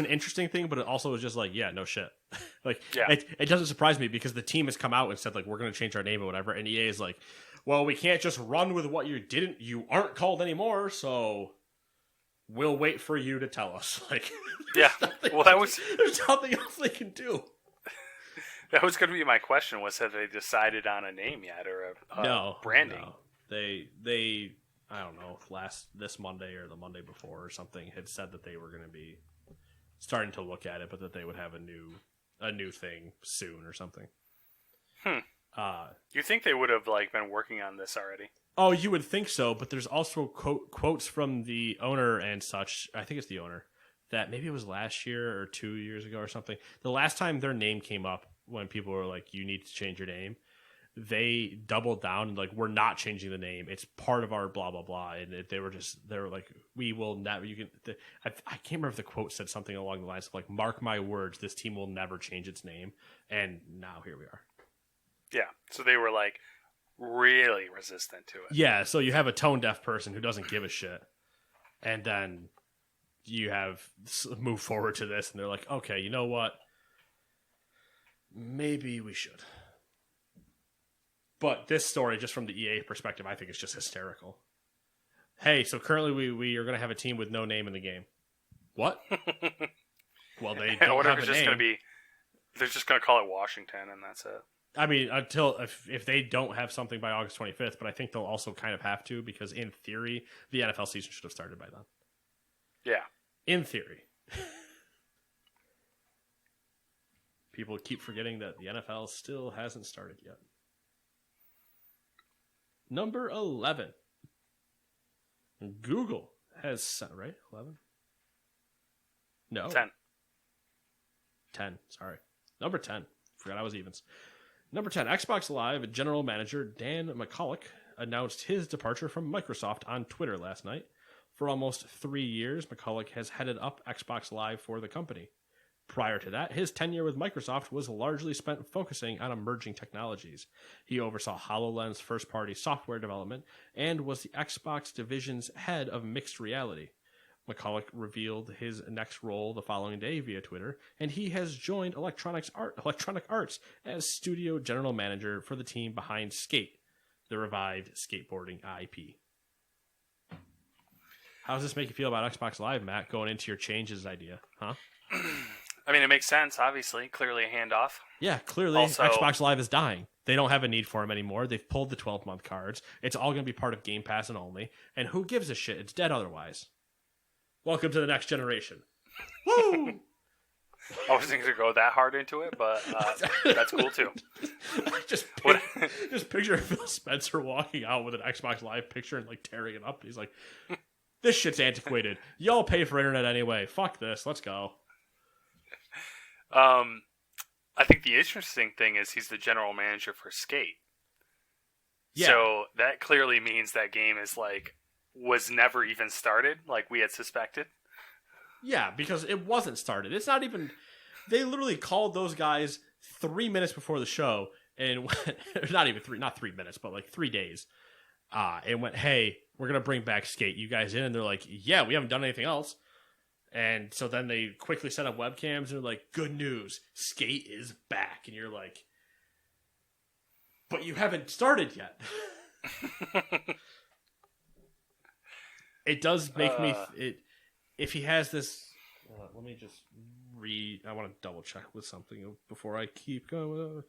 interesting thing, but it also was just like, yeah, no shit. It doesn't surprise me because the team has come out and said like we're going to change our name or whatever, and EA is like, well, we can't just run with what you aren't called anymore, so we'll wait for you to tell us. Like, yeah, well, there's nothing else they can do. That was going to be my question: was have they decided on a name yet or a branding? No. They I don't know, this Monday or the Monday before or something had said that they were going to be starting to look at it, but that they would have a new thing soon or something. You think they would have been working on this already? Oh, you would think so, but there's also quotes from the owner and such. I think it's the owner that maybe it was last year or 2 years ago or something. The last time their name came up when people were like, "You need to change your name," they doubled down and like, "We're not changing the name. It's part of our blah blah blah." And they were like, "We will never." I can't remember if the quote said something along the lines of like, "Mark my words, this team will never change its name." And now here we are. Yeah, so they were like really resistant to it. Yeah, so you have a tone deaf person who doesn't give a shit, and then you have move forward to this, and they're like, "Okay, you know what? Maybe we should." But this story, just from the EA perspective, I think is just hysterical. Hey, so currently we are going to have a team with no name in the game. What? Well, they don't have a name. They're just going to call it Washington, and that's it. I mean, until if they don't have something by August 25th, but I think they'll also kind of have to because in theory, the NFL season should have started by then. Yeah. In theory. People keep forgetting that the NFL still hasn't started yet. Number 11. Google has, right? 11? No. 10. 10, sorry. Number 10. Forgot I was evens. Number 10, Xbox Live general manager Dan McCulloch announced his departure from Microsoft on Twitter last night. For almost 3 years, McCulloch has headed up Xbox Live for the company. Prior to that, his tenure with Microsoft was largely spent focusing on emerging technologies. He oversaw HoloLens first-party software development and was the Xbox division's head of mixed reality. McCulloch revealed his next role the following day via Twitter, and he has joined Electronic Arts as studio general manager for the team behind Skate, the revived skateboarding IP. How does this make you feel about Xbox Live, Matt, going into your changes idea? Huh? I mean, it makes sense. Obviously, clearly a handoff. Yeah, clearly Also- Xbox Live is dying. They don't have a need for them anymore. They've pulled the 12-month cards. It's all going to be part of Game Pass and only. And who gives a shit? It's dead otherwise. Welcome to the next generation. Woo! I wasn't going to go that hard into it, but that's cool too. just picture Phil Spencer walking out with an Xbox Live picture and like tearing it up. He's like, "This shit's antiquated. Y'all pay for internet anyway. Fuck this. Let's go." I think the interesting thing is he's the general manager for Skate. Yeah. So that clearly means that game is was never even started, like we had suspected. Yeah, because it wasn't started. It's not even. They literally called those guys 3 minutes before the show and went, not 3 minutes, but like 3 days. And went, "Hey, we're gonna bring back Skate. You guys in?" And they're like, "Yeah, we haven't done anything else." And so then they quickly set up webcams and they're like, "Good news, Skate is back." And you're like, "But you haven't started yet." It does make me. If he has this, let me just read. I want to double check with something before I keep going.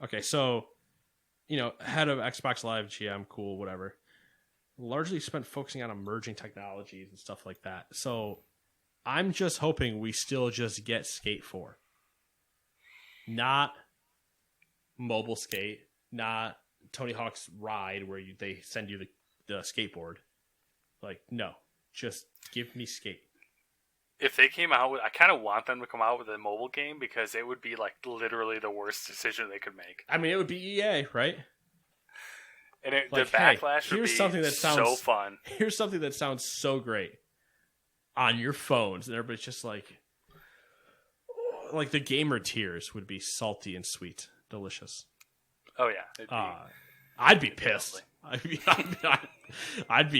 Okay, so head of Xbox Live, GM, cool, whatever. Largely spent focusing on emerging technologies and stuff like that. So I'm just hoping we still just get Skate 4. Not mobile Skate, not Tony Hawk's Ride where they send you the skateboard. Like, no, just give me Skate. If they came out with, I kind of want them to come out with a mobile game because it would be like literally the worst decision they could make. I mean, it would be EA, right? And the backlash would be something that sounds so fun. Here's something that sounds so great on your phones, and everybody's just like the gamer tears would be salty and sweet, delicious. Oh yeah, I'd be pissed. I'd be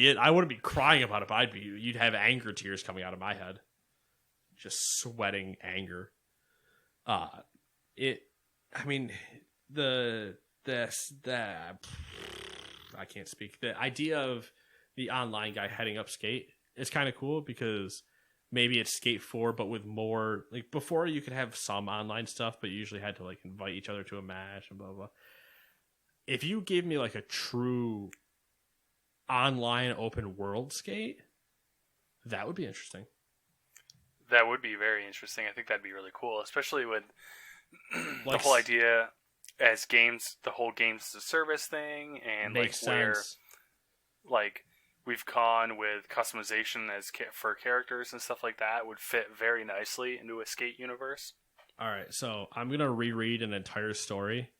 it. I wouldn't be crying about it, but you'd have anger tears coming out of my head, just sweating anger. I mean, I can't speak. The idea of the online guy heading up Skate is kind of cool because maybe it's Skate 4, but with more, like before you could have some online stuff, but you usually had to like invite each other to a match and blah, blah, blah. If you gave me like a true online open world Skate, that would be interesting. That would be very interesting. I think that'd be really cool, especially with the whole idea as games, the whole games as a service thing, and makes sense. Where we've gone with customization for characters and stuff like that would fit very nicely into a Skate universe. All right, so I'm gonna reread an entire story.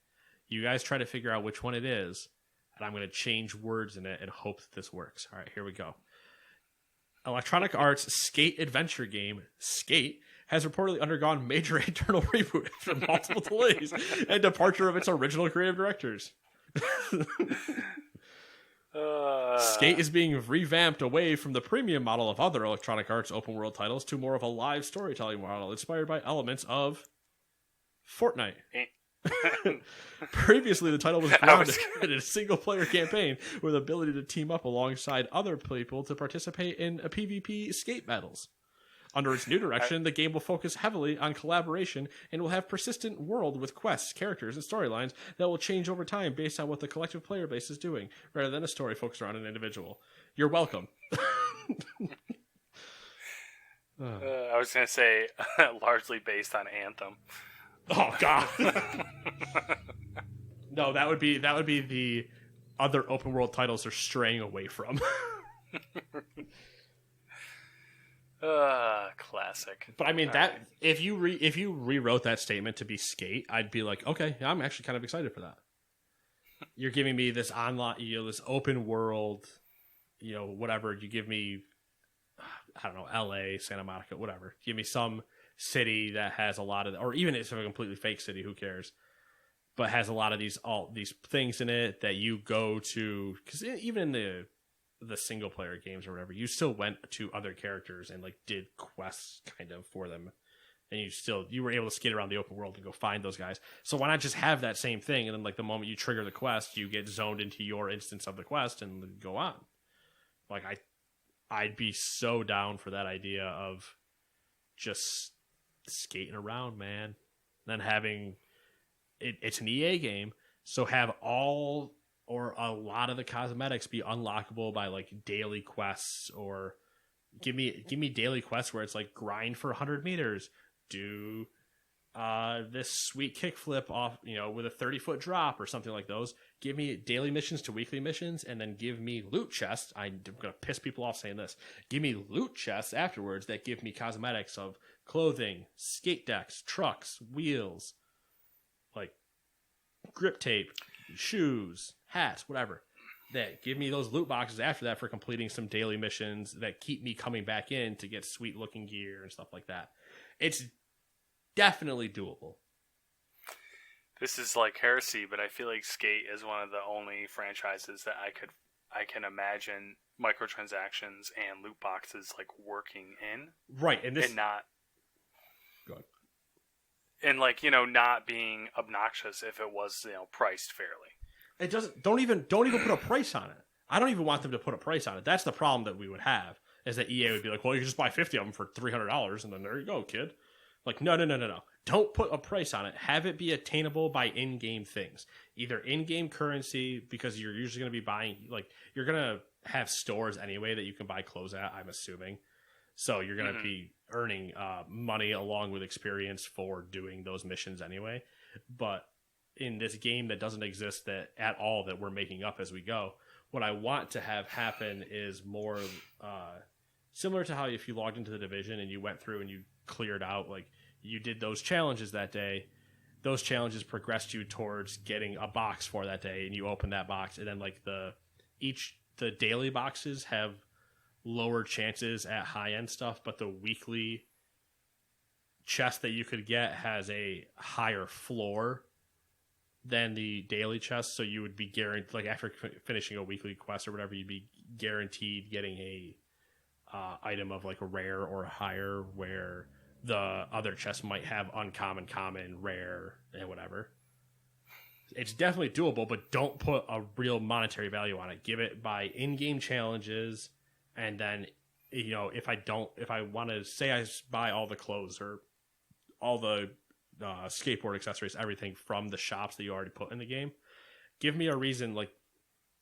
You guys try to figure out which one it is, and I'm gonna change words in it and hope that this works. All right, here we go. Electronic Arts' Skate adventure game, Skate, has reportedly undergone major internal reboot after multiple delays and departure of its original creative directors. Skate is being revamped away from the premium model of other Electronic Arts open world titles to more of a live storytelling model inspired by elements of Fortnite. Previously, the title was grounded in a single-player campaign with the ability to team up alongside other people to participate in a PvP skate battles. Under its new direction, the game will focus heavily on collaboration and will have persistent world with quests, characters, and storylines that will change over time based on what the collective player base is doing, rather than a story focused around an individual. You're welcome. I was going to say, largely based on Anthem. Oh God! No, that would be the other open world titles they're straying away from. Classic. But I mean if you rewrote that statement to be Skate, I'd be like, okay, yeah, I'm actually kind of excited for that. You're giving me this online, this open world, whatever. You give me, I don't know, LA, Santa Monica, whatever. Give me some city that has a lot of, or even if it's a completely fake city, who cares? But has a lot of these things in it that you go to, because even in the single player games or whatever, you still went to other characters and did quests kind of for them, and you were able to skate around the open world and go find those guys. So why not just have that same thing, and then the moment you trigger the quest, you get zoned into your instance of the quest and go on. I'd be so down for that idea of just skating around, man. Then having it's an EA game, so have all or a lot of the cosmetics be unlockable by like daily quests, or give me daily quests where it's like grind for 100 meters, do this sweet kickflip off, with a 30-foot drop or something like those. Give me daily missions to weekly missions, and then give me loot chests. I'm going to piss people off saying this. Give me loot chests afterwards that give me cosmetics of clothing, skate decks, trucks, wheels, like grip tape, shoes, hats, whatever. That give me those loot boxes after that for completing some daily missions that keep me coming back in to get sweet looking gear and stuff like that. It's definitely doable. This is like heresy, but I feel like Skate is one of the only franchises that I can imagine microtransactions and loot boxes like working in. Right, and not go ahead. And like, not being obnoxious if it was, priced fairly. It doesn't. Don't even put a price on it. I don't even want them to put a price on it. That's the problem that we would have, is that EA would be like, well, you can just buy 50 of them for $300, and then there you go, kid. Like, no. Don't put a price on it. Have it be attainable by in-game things. Either in-game currency, because you're usually going to be buying, like, you're going to have stores anyway that you can buy clothes at, I'm assuming. So you're going to be earning money along with experience for doing those missions anyway. But in this game that doesn't exist at all, that we're making up as we go, what I want to have happen is more similar to how if you logged into the Division and you went through and you cleared out, like, you did those challenges that day, those challenges progressed you towards getting a box for that day, and you open that box, and then like the daily boxes have lower chances at high end stuff, but the weekly chest that you could get has a higher floor than the daily chest. So you would be guaranteed, like after finishing a weekly quest or whatever, you'd be guaranteed getting a item of like a rare or higher, where the other chests might have uncommon, common, rare, and whatever. It's definitely doable, but don't put a real monetary value on it. Give it by in-game challenges, and then, if I want to say I buy all the clothes or all the skateboard accessories, everything from the shops that you already put in the game, give me a reason, like,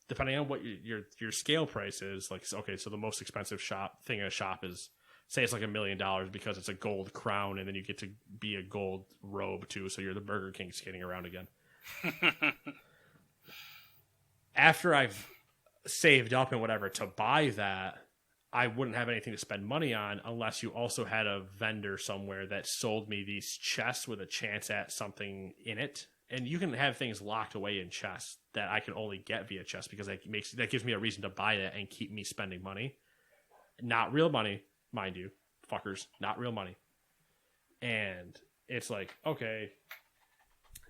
depending on what your scale price is. Like, okay, so the most expensive thing in a shop is, say it's like $1 million because it's a gold crown, and then you get to be a gold robe too, so you're the Burger King skating around again. After I've saved up and whatever to buy that, I wouldn't have anything to spend money on unless you also had a vendor somewhere that sold me these chests with a chance at something in it. And you can have things locked away in chests that I can only get via chest, because that gives me a reason to buy that and keep me spending money. Not real money, mind you, fuckers, not real money. And it's like, okay,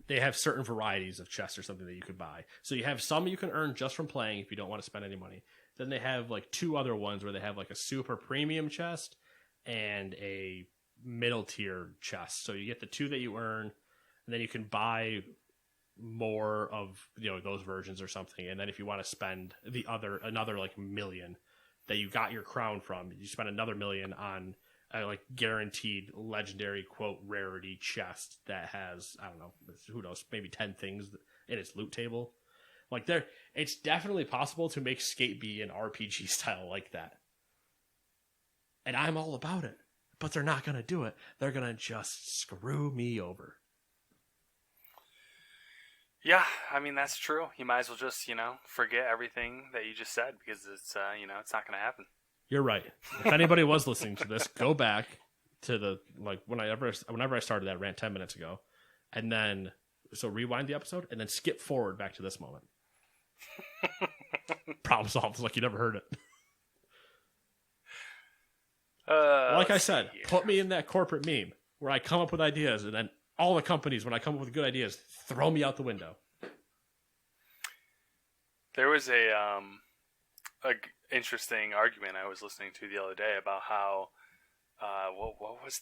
they have certain varieties of chests or something that you could buy. So you have some you can earn just from playing if you don't want to spend any money. Then they have like two other ones where they have like a super premium chest and a middle tier chest. So you get the two that you earn, and then you can buy more of those versions or something. And then if you want to spend another like $1 million that you got your crown from, you spend another $1 million on a like guaranteed legendary quote rarity chest that has, I don't know, who knows, maybe 10 things in its loot table. Like, it's definitely possible to make Skate be an RPG style like that. And I'm all about it. But they're not going to do it. They're going to just screw me over. Yeah, I mean, that's true. You might as well just, forget everything that you just said, because it's, it's not going to happen. You're right. If anybody was listening to this, go back to whenever I started that rant 10 minutes ago, and then, so rewind the episode, and then skip forward back to this moment. Problem solved. It's like you never heard it. Like I said, put me in that corporate meme where I come up with ideas, and then all the companies, when I come up with good ideas, throw me out the window. There was a interesting argument I was listening to the other day about how what was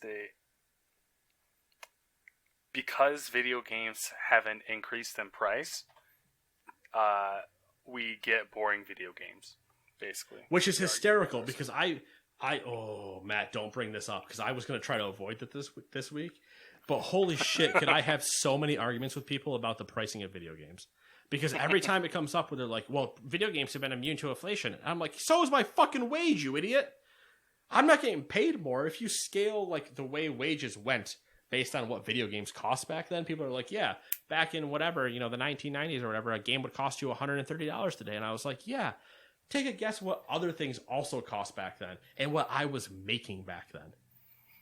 because video games haven't increased in price, we get boring video games. basically. Which is hysterical because oh, Matt, don't bring this up because I was going to try to avoid that this week. But holy shit, could I have so many arguments with people about the pricing of video games? Because every time it comes up where they're like, well, video games have been immune to inflation. And I'm like, so is my fucking wage, you idiot. I'm not getting paid more. If you scale like the way wages went based on what video games cost back then, people are like, yeah, back in whatever, the 1990s or whatever, a game would cost you $130 today. And I was like, yeah, take a guess what other things also cost back then and what I was making back then.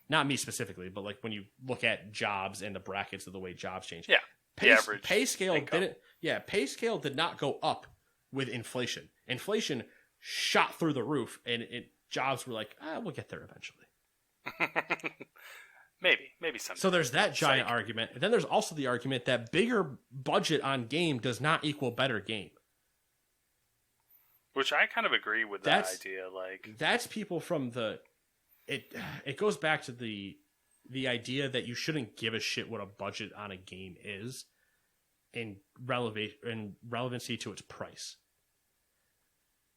Not me specifically, but like when you look at jobs and the brackets of the way jobs change. Yeah. Pay scale did not go up with inflation. Inflation shot through the roof, and jobs were like, we'll get there eventually. maybe someday. So there's that giant argument. And then there's also the argument that bigger budget on game does not equal better game. Which I kind of agree with that idea. Like that's people from it goes back to the idea that you shouldn't give a shit what a budget on a game is in relevancy to its price.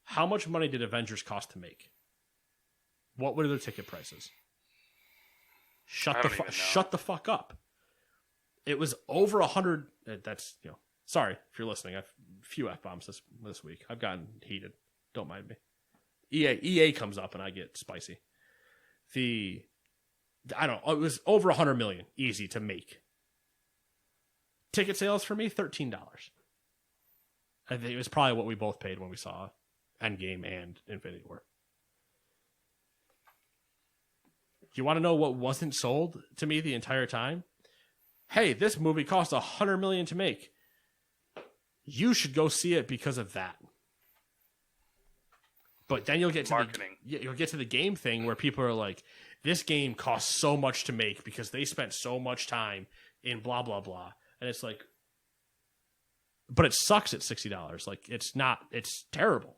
How much money did Avengers cost to make? What were their ticket prices? Shut the fuck up. It was over 100. That's sorry if you're listening. I've a few F-bombs this week. I've gotten heated. Don't mind me. EA comes up and I get spicy. I don't know. It was over 100 million easy to make. Ticket sales for me, $13. I think it was probably what we both paid when we saw Endgame and Infinity War. You want to know what wasn't sold to me the entire time? Hey, this movie cost $100 million to make. You should go see it because of that. But then you'll get to the game thing where people are like, this game costs so much to make because they spent so much time in blah blah blah, and it's like, but it sucks at $60. Like it's terrible.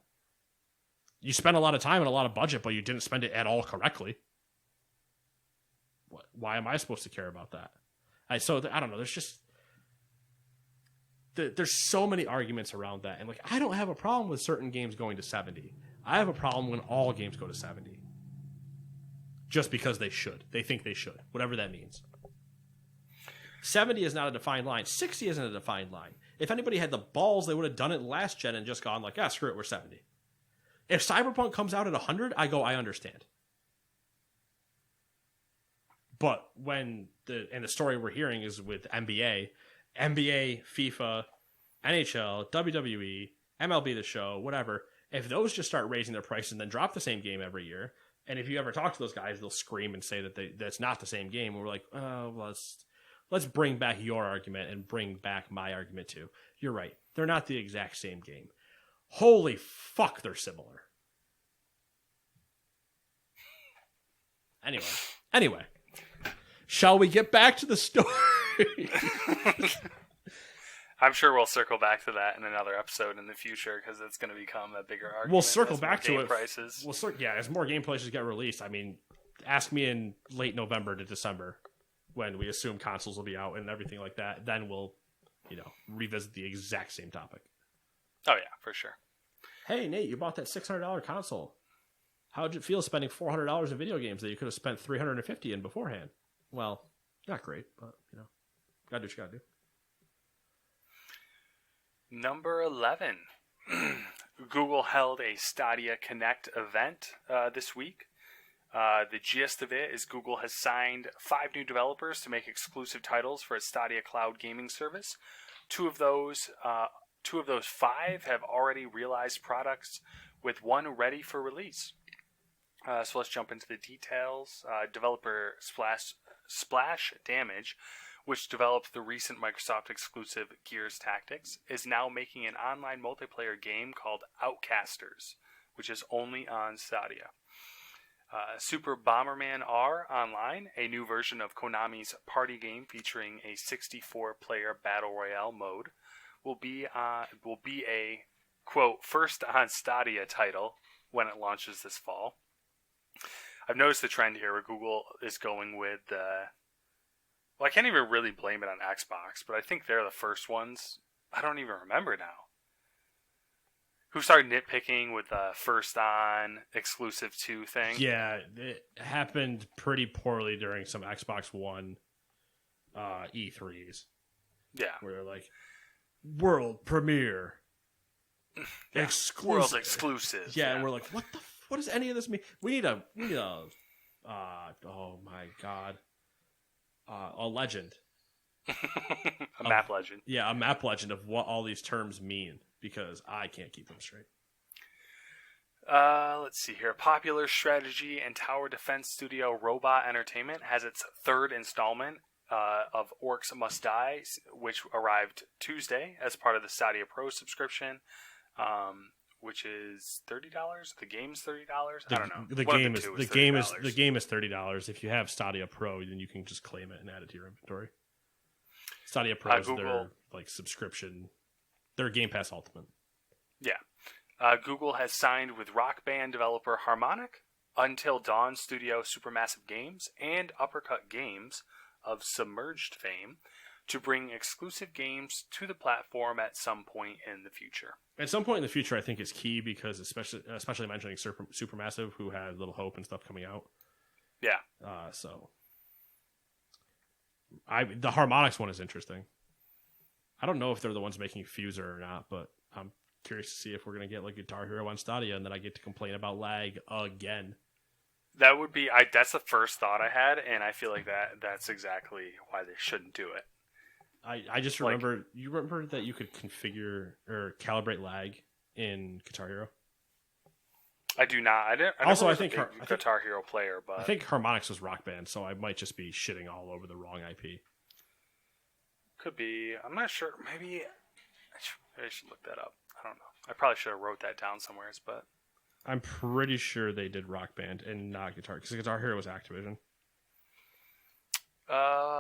You spent a lot of time and a lot of budget, but you didn't spend it at all correctly. Why am I supposed to care about that? I don't know. There's so many arguments around that, and like I don't have a problem with certain games going to 70. I have a problem when all games go to 70. Just because they should. They think they should. Whatever that means. 70 is not a defined line. 60 isn't a defined line. If anybody had the balls, they would have done it last gen and just gone like, screw it, we're 70. If Cyberpunk comes out at 100, I understand. But when the story we're hearing is with NBA, FIFA, NHL, WWE, MLB The Show, whatever, if those just start raising their prices and then drop the same game every year, and if you ever talk to those guys, they'll scream and say that that's not the same game. And we're like, let's bring back your argument and bring back my argument too. You're right. They're not the exact same game. Holy fuck, they're similar. Anyway. Shall we get back to the story? I'm sure we'll circle back to that in another episode in the future because it's going to become a bigger argument. We'll circle back to it. Prices. As more game prices get released. I mean, ask me in late November to December when we assume consoles will be out and everything like that. Then we'll, revisit the exact same topic. Oh yeah, for sure. Hey Nate, you bought that $600 console. How'd it feel spending $400 in video games that you could have spent $350 in beforehand? Well, not great, but gotta do what you gotta do. Number 11. Google held a Stadia Connect event this week. The gist of it is Google has signed 5 new developers to make exclusive titles for its Stadia cloud gaming service. Two of those 5 have already realized products, with one ready for release. So let's jump into the details. Developer Splash Damage, which developed the recent Microsoft exclusive Gears Tactics, is now making an online multiplayer game called Outcasters, which is only on Stadia. Super Bomberman R Online, a new version of Konami's party game featuring a 64-player battle royale mode, will be a quote first on Stadia title when it launches this fall. I've noticed the trend here where Google is going with I can't even really blame it on Xbox, but I think they're the first ones. I don't even remember now. who started nitpicking with the first on exclusive 2 thing. Yeah, it happened pretty poorly during some Xbox One E3s. Yeah. Where they're like, world premiere. Yeah. Exclusive. World exclusive. Yeah, and we're like, what does any of this mean? We need a oh my god. A legend. A map legend. Yeah, a map legend of what all these terms mean, because I can't keep them straight. Let's see here. Popular strategy and tower defense studio Robot Entertainment has its 3rd installment of Orcs Must Die, which arrived Tuesday as part of the Stadia Pro subscription, which is $30. The game's $30. I don't know. The game is $30. If you have Stadia Pro, then you can just claim it and add it to your inventory. Stadia Pro is their subscription, their Game Pass Ultimate. Yeah. Google has signed with Rock Band developer Harmonix, Until Dawn studio Supermassive Games, and Uppercut Games of Submerged fame to bring exclusive games to the platform at some point in the future. At some point in the future, I think is key, because especially mentioning Supermassive, who has Little Hope and stuff coming out. Yeah. So the Harmonix one is interesting. I don't know if they're the ones making Fuser or not, but I'm curious to see if we're going to get like Guitar Hero on Stadia, and then I get to complain about lag again. That would be that's the first thought I had, and I feel like that's exactly why they shouldn't do it. I just remember, you remember that you could configure or calibrate lag in Guitar Hero? I do not. I think Guitar Hero player, but I think Harmonix was Rock Band, so I might just be shitting all over the wrong IP. Could be. I'm not sure. Maybe I should look that up. I don't know. I probably should have wrote that down somewhere, but I'm pretty sure they did Rock Band and not Guitar, because Guitar Hero was Activision.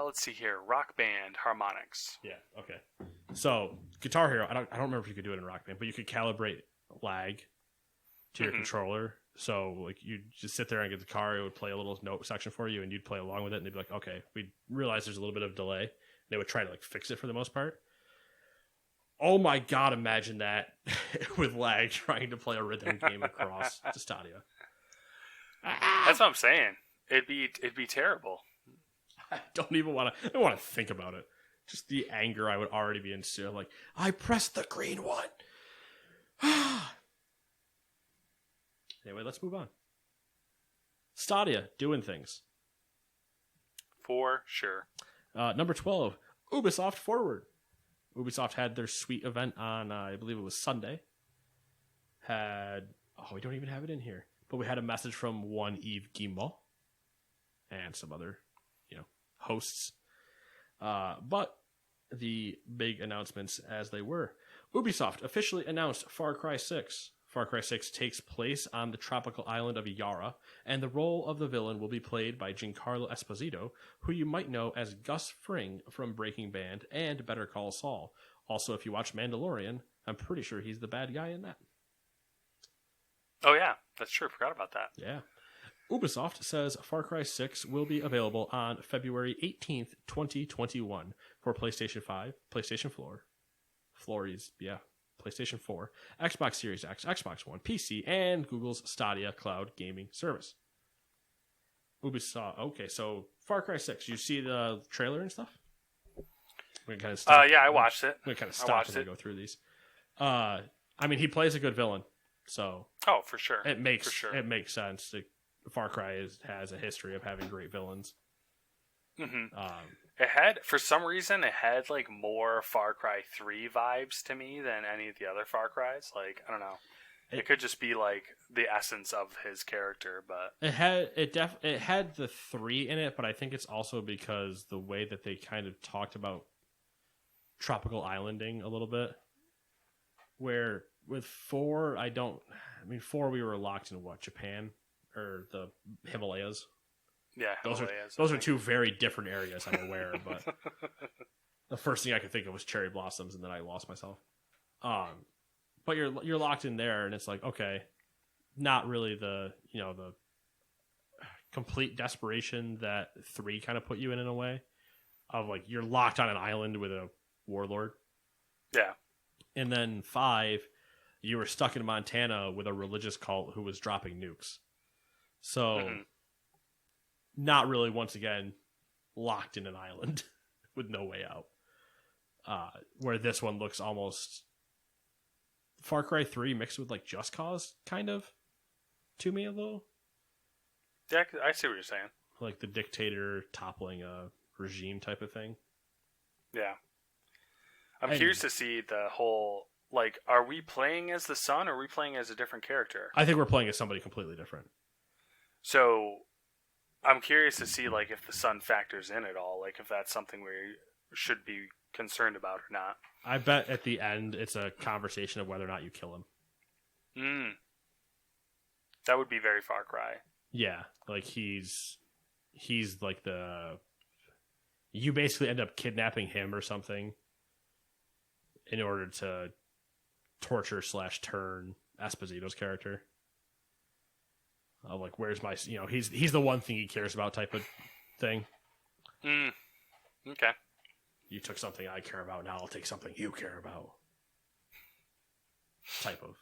Let's see here. Rock Band, Harmonix. Yeah. Okay. So Guitar Hero, I don't remember if you could do it in Rock Band, but you could calibrate lag to your controller. So like you just sit there and get the car, it would play a little note section for you, and you'd play along with it, and they'd be like, "Okay, we realize there's a little bit of delay." They would try to like fix it for the most part. Oh my god! Imagine that with lag trying to play a rhythm game across to Stadia. That's what I'm saying. It'd be terrible. I don't even want to think about it. Just the anger I would already be in. Like, I pressed the green one. Anyway, let's move on. Stadia doing things. For sure. Number 12, Ubisoft Forward. Ubisoft had their sweet event on, I believe it was Sunday. We don't even have it in here. But we had a message from one Yves Guillemot and some other, hosts. But the big announcements as they were. Ubisoft officially announced Far Cry 6. Far Cry 6 takes place on the tropical island of Yara, and the role of the villain will be played by Giancarlo Esposito, who you might know as Gus Fring from Breaking Bad and Better Call Saul. Also, if you watch Mandalorian, I'm pretty sure he's the bad guy in that. Oh yeah, that's true. I forgot about that. Yeah. Ubisoft says Far Cry 6 will be available on February 18th, 2021 for PlayStation 5, PlayStation 4, PlayStation 4, Xbox Series X, Xbox One, PC, and Google's Stadia cloud gaming service. Ubisoft. Okay, so Far Cry 6. You see the trailer and stuff? We kind of stop. Yeah, I watched it. We kind of stop and go through these. He plays a good villain, so. Oh, for sure. It makes sense. Far Cry has a history of having great villains. Mm-hmm. For some reason, it had like more Far Cry 3 vibes to me than any of the other Far Cries. Like, I don't know. It could just be like the essence of his character, but it had the 3 in it, but I think it's also because the way that they kind of talked about tropical islanding a little bit. Where with 4, 4 we were locked in Japan or the Himalayas. Yeah, those are 2 very different areas, I'm aware, but the first thing I could think of was cherry blossoms, and then I lost myself. But you're locked in there, and it's like, okay, not really the the complete desperation that 3 kind of put you in a way of like you're locked on an island with a warlord. Yeah, and then 5, you were stuck in Montana with a religious cult who was dropping nukes. So, not really, once again, locked in an island with no way out. Where this one looks almost Far Cry 3 mixed with like Just Cause, kind of, to me a little. Yeah, I see what you're saying. Like the dictator toppling a regime type of thing. Yeah. I'm curious to see the whole, like, are we playing as the son or are we playing as a different character? I think we're playing as somebody completely different. So, I'm curious to see, like, if the son factors in at all. Like, if that's something we should be concerned about or not. I bet at the end it's a conversation of whether or not you kill him. That would be very Far Cry. Yeah, like he's like you basically end up kidnapping him or something in order to torture / turn Esposito's character. Like, where's my, he's the one thing he cares about type of thing. Okay. You took something I care about, now I'll take something you care about. Type of,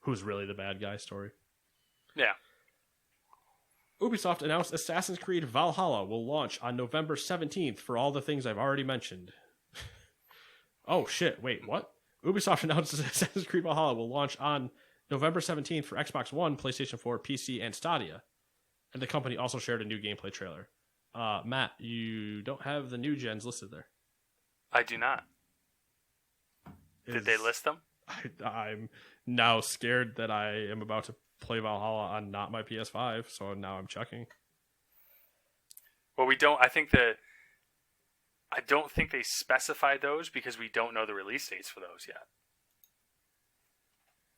who's really the bad guy story. Yeah. Ubisoft announced Assassin's Creed Valhalla will launch on November 17th for all the things I've already mentioned. Oh shit, wait, what? Ubisoft announced Assassin's Creed Valhalla will launch on November 17th for Xbox One, PlayStation 4, PC, and Stadia. And the company also shared a new gameplay trailer. Matt, you don't have the new gens listed there. I do not. Did they list them? I'm now scared that I am about to play Valhalla on not my PS5, so now I'm checking. Well, I don't think they specified those because we don't know the release dates for those yet.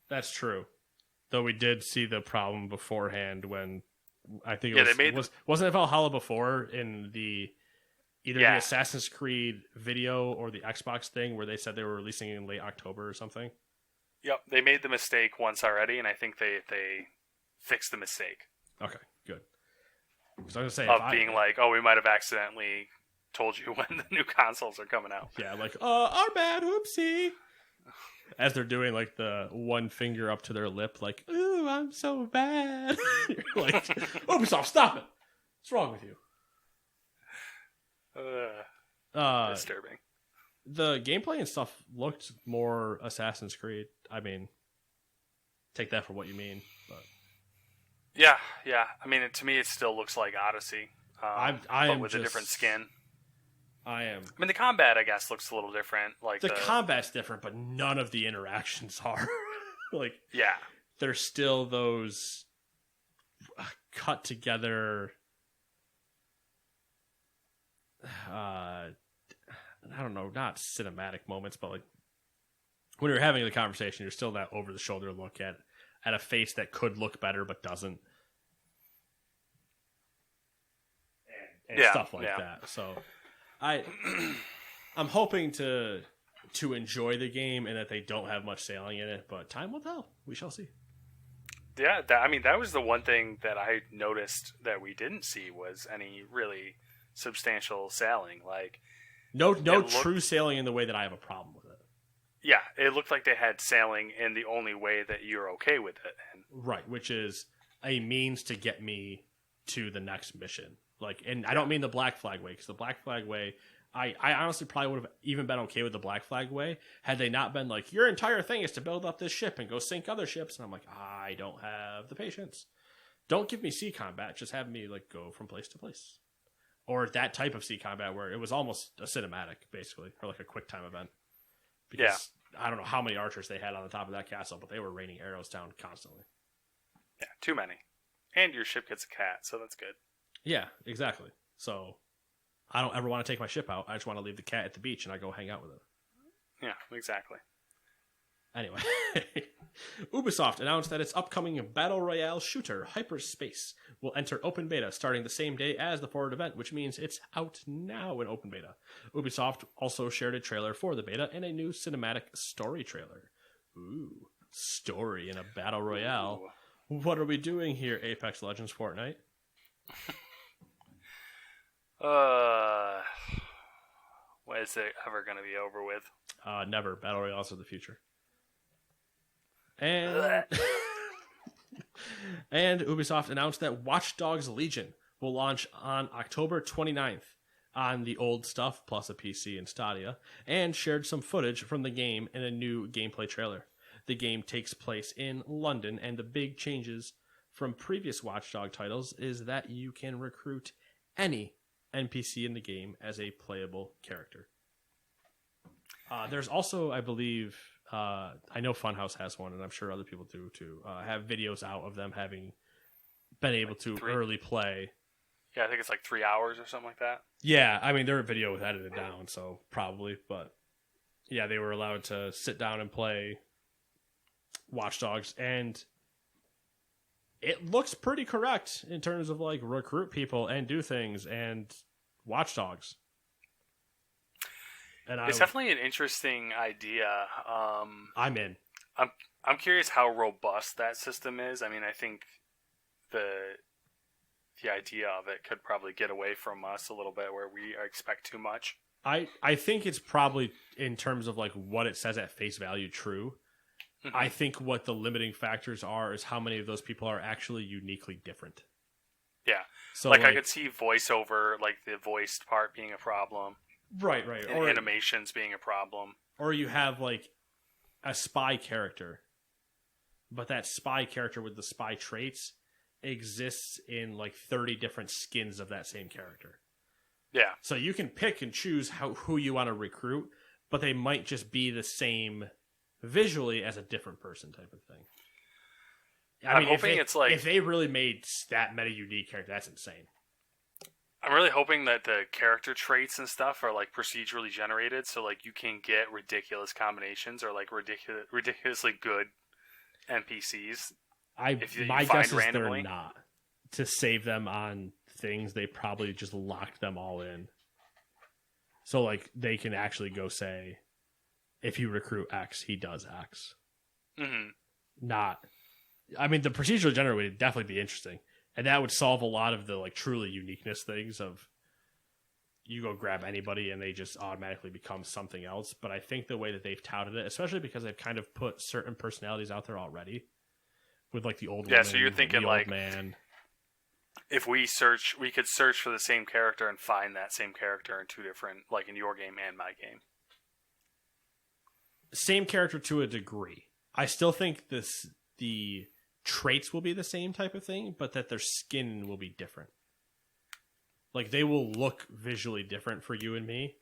That's true. Though we did see the problem beforehand when I think wasn't it Valhalla before in the the Assassin's Creed video or the Xbox thing where they said they were releasing it in late October or something? Yep, they made the mistake once already, and I think they fixed the mistake. Okay, good. Because I was going to say like, we might have accidentally told you when the new consoles are coming out. Yeah, like, our bad, whoopsie. As they're doing like the one finger up to their lip, like, ooh, I'm so bad. You're like, Ubisoft, stop it! What's wrong with you? Disturbing. The gameplay and stuff looked more Assassin's Creed. I mean, take that for what you mean. But yeah. I mean, to me, it still looks like Odyssey, but with a different skin. I mean, the combat, I guess, looks a little different. Like the combat's different, but none of the interactions are. Like, yeah, there's still those cut together. I don't know, not cinematic moments, but like when you're having the conversation, you're still that over the shoulder look at a face that could look better but doesn't, and stuff like that. So I'm hoping to enjoy the game and that they don't have much sailing in it, but time will tell. We shall see. Yeah, that was the one thing that I noticed that we didn't see was any really substantial sailing. Like no true sailing in the way that I have a problem with it. Yeah, it looked like they had sailing in the only way that you're okay with it. Right, which is a means to get me to the next mission. Like, and I don't mean the Black Flag way, because the Black Flag way, I honestly probably would have even been okay with the Black Flag way had they not been like, your entire thing is to build up this ship and go sink other ships. And I'm like, I don't have the patience. Don't give me sea combat. Just have me like go from place to place. Or that type of sea combat where it was almost a cinematic, basically, or like a quick time event. Because I don't know how many archers they had on the top of that castle, but they were raining arrows down constantly. Yeah, too many. And your ship gets a cat, so that's good. Yeah, exactly. So I don't ever want to take my ship out. I just want to leave the cat at the beach and I go hang out with it. Yeah, exactly. Anyway, Ubisoft announced that its upcoming Battle Royale shooter, Hyperspace, will enter open beta starting the same day as the forward event, which means it's out now in open beta. Ubisoft also shared a trailer for the beta and a new cinematic story trailer. Ooh, story in a Battle Royale. Ooh. What are we doing here, Apex Legends Fortnite? When is it ever going to be over with? Never. Battle Royales are the future. And and Ubisoft announced that Watch Dogs Legion will launch on October 29th on the old stuff plus a PC and Stadia, and shared some footage from the game in a new gameplay trailer. The game takes place in London, and the big changes from previous Watch Dogs titles is that you can recruit any NPC in the game as a playable character. There's also, I believe, I know Funhouse has one, and I'm sure other people do too, have videos out of them having been able to early play. Yeah, I think it's like 3 hours or something like that. Yeah, I mean, their video was edited down, so probably, but yeah, they were allowed to sit down and play Watch Dogs, and it looks pretty correct in terms of like recruit people and do things and Watch Dogs. And it's definitely an interesting idea. I'm in. I'm curious how robust that system is. I mean, I think the idea of it could probably get away from us a little bit where we expect too much. I think it's probably, in terms of like what it says at face value, true. Mm-hmm. I think what the limiting factors are is how many of those people are actually uniquely different. Yeah. So like I could see voiceover, like the voiced part being a problem. Right. And or animations being a problem. Or you have like a spy character, but that spy character with the spy traits exists in like 30 different skins of that same character. Yeah. So you can pick and choose who you want to recruit, but they might just be the same visually as a different person type of thing. I'm hoping it's like... If they really made that many unique characters, that's insane. I'm really hoping that the character traits and stuff are like procedurally generated, so like you can get ridiculous combinations or like ridiculously good NPCs. My guess is randomly. They're not. To save them on things, they probably just locked them all in. So like they can actually go say, if you recruit X, he does X. Mm-hmm. I mean, the procedurally generated would definitely be interesting. And that would solve a lot of the like truly uniqueness things of you go grab anybody and they just automatically become something else. But I think the way that they've touted it, especially because they've kind of put certain personalities out there already with like the old woman, so you're thinking like man. If we could search for the same character and find that same character in two different, like in your game and my game. Same character to a degree. I still think the traits will be the same type of thing, but that their skin will be different. Like they will look visually different for you and me,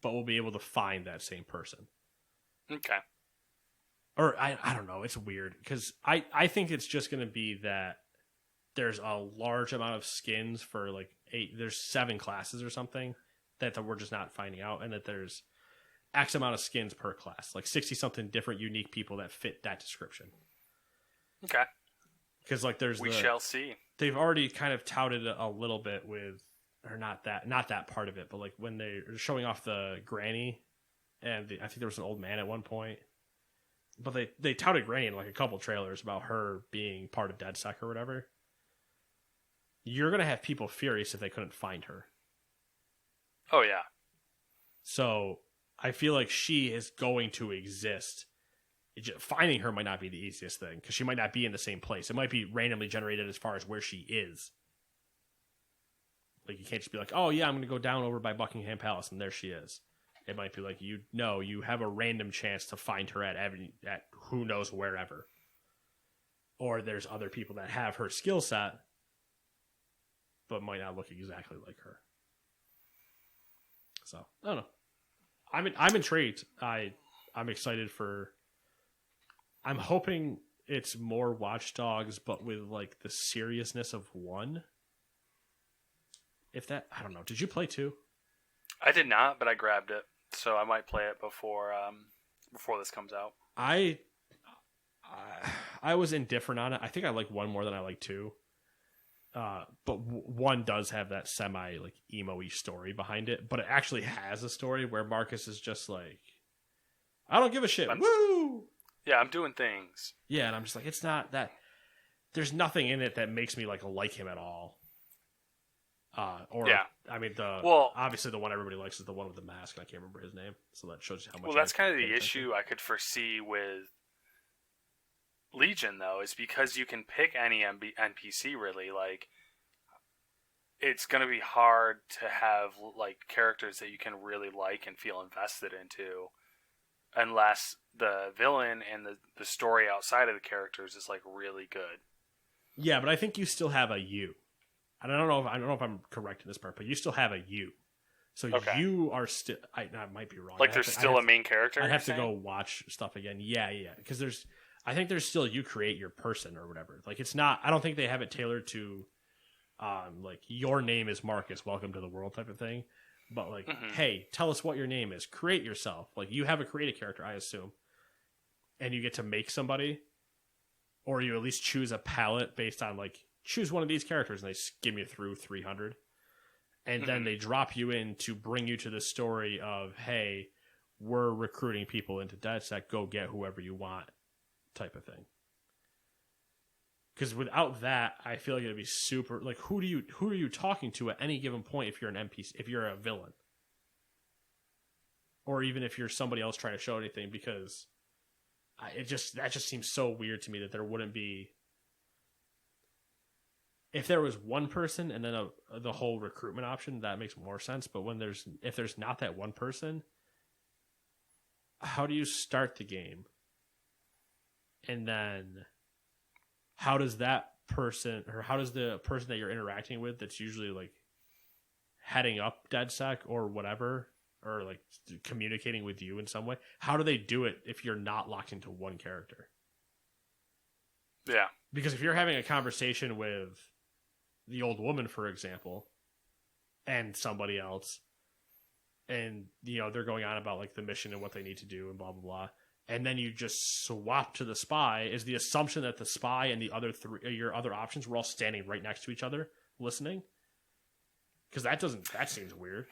but we'll be able to find that same person. Okay. Or I don't know. It's weird because I think it's just going to be that there's a large amount of skins for like there's 7 classes or something that we're just not finding out, and that there's X amount of skins per class, like 60 something different unique people that fit that description. Okay. Because like we shall see. They've already kind of touted it a little bit with, or not that part of it, but like when they're showing off the granny, and I think there was an old man at one point, but they touted Granny in like a couple trailers about her being part of DedSec or whatever. You're gonna have people furious if they couldn't find her. Oh yeah. So I feel like she is going to exist. Finding her might not be the easiest thing because she might not be in the same place. It might be randomly generated as far as where she is. Like you can't just be like, oh yeah, I'm going to go down over by Buckingham Palace and there she is. It might be like you have a random chance to find her at who knows wherever. Or there's other people that have her skill set, but might not look exactly like her. So I don't know. I'm intrigued. I'm excited for. I'm hoping it's more Watch Dogs, but with like the seriousness of 1. If that, I don't know. Did you play 2? I did not, but I grabbed it, so I might play it before this comes out. I was indifferent on it. I think I like 1 more than I like 2. But 1 does have that semi like emo-y story behind it, but it actually has a story where Marcus is just like, I don't give a shit. Woo! Yeah, I'm doing things. Yeah, and I'm just like, it's not that. There's nothing in it that makes me like him at all. Yeah. I mean, obviously the one everybody likes is the one with the mask, and I can't remember his name. So that shows you how much. Well, that's kind of the issue I could foresee with Legion, though, is because you can pick any NPC, really. Like, it's going to be hard to have, like, characters that you can really like and feel invested into unless the villain and the story outside of the characters is, like, really good. Yeah, but I think you still have a you. And I don't know if I'm correct in this part, but you still have a you. So you are still. I might be wrong. Like, there's still a main character. I'd have to go watch stuff again. Yeah, because I think there's still you create your person or whatever. Like, it's not. I don't think they have it tailored to, like, your name is Marcus, welcome to the world type of thing. But like, hey, tell us what your name is. Create yourself. Like, you have a creative character, I assume, and you get to make somebody, or you at least choose a palette based on, like, choose one of these characters, and they skim you through 300. And then they drop you in to bring you to the story of, hey, we're recruiting people into DedSec, go get whoever you want, type of thing. Because without that, I feel like it'd be super. Like, who are you talking to at any given point if you're an NPC, if you're a villain, or even if you're somebody else trying to show anything? Because that just seems so weird to me that there wouldn't be. If there was one person and then the whole recruitment option, that makes more sense. But if there's not that one person, how do you start the game? And then how does that person, or how does the person that you're interacting with that's usually, like, heading up DedSec or whatever, or, like, communicating with you in some way, how do they do it if you're not locked into one character? Yeah. Because if you're having a conversation with the old woman, for example, and somebody else, and, you know, they're going on about, like, the mission and what they need to do and blah blah blah, and then you just swap to the spy, is the assumption that the spy and the other your other options were all standing right next to each other listening? Because that seems weird.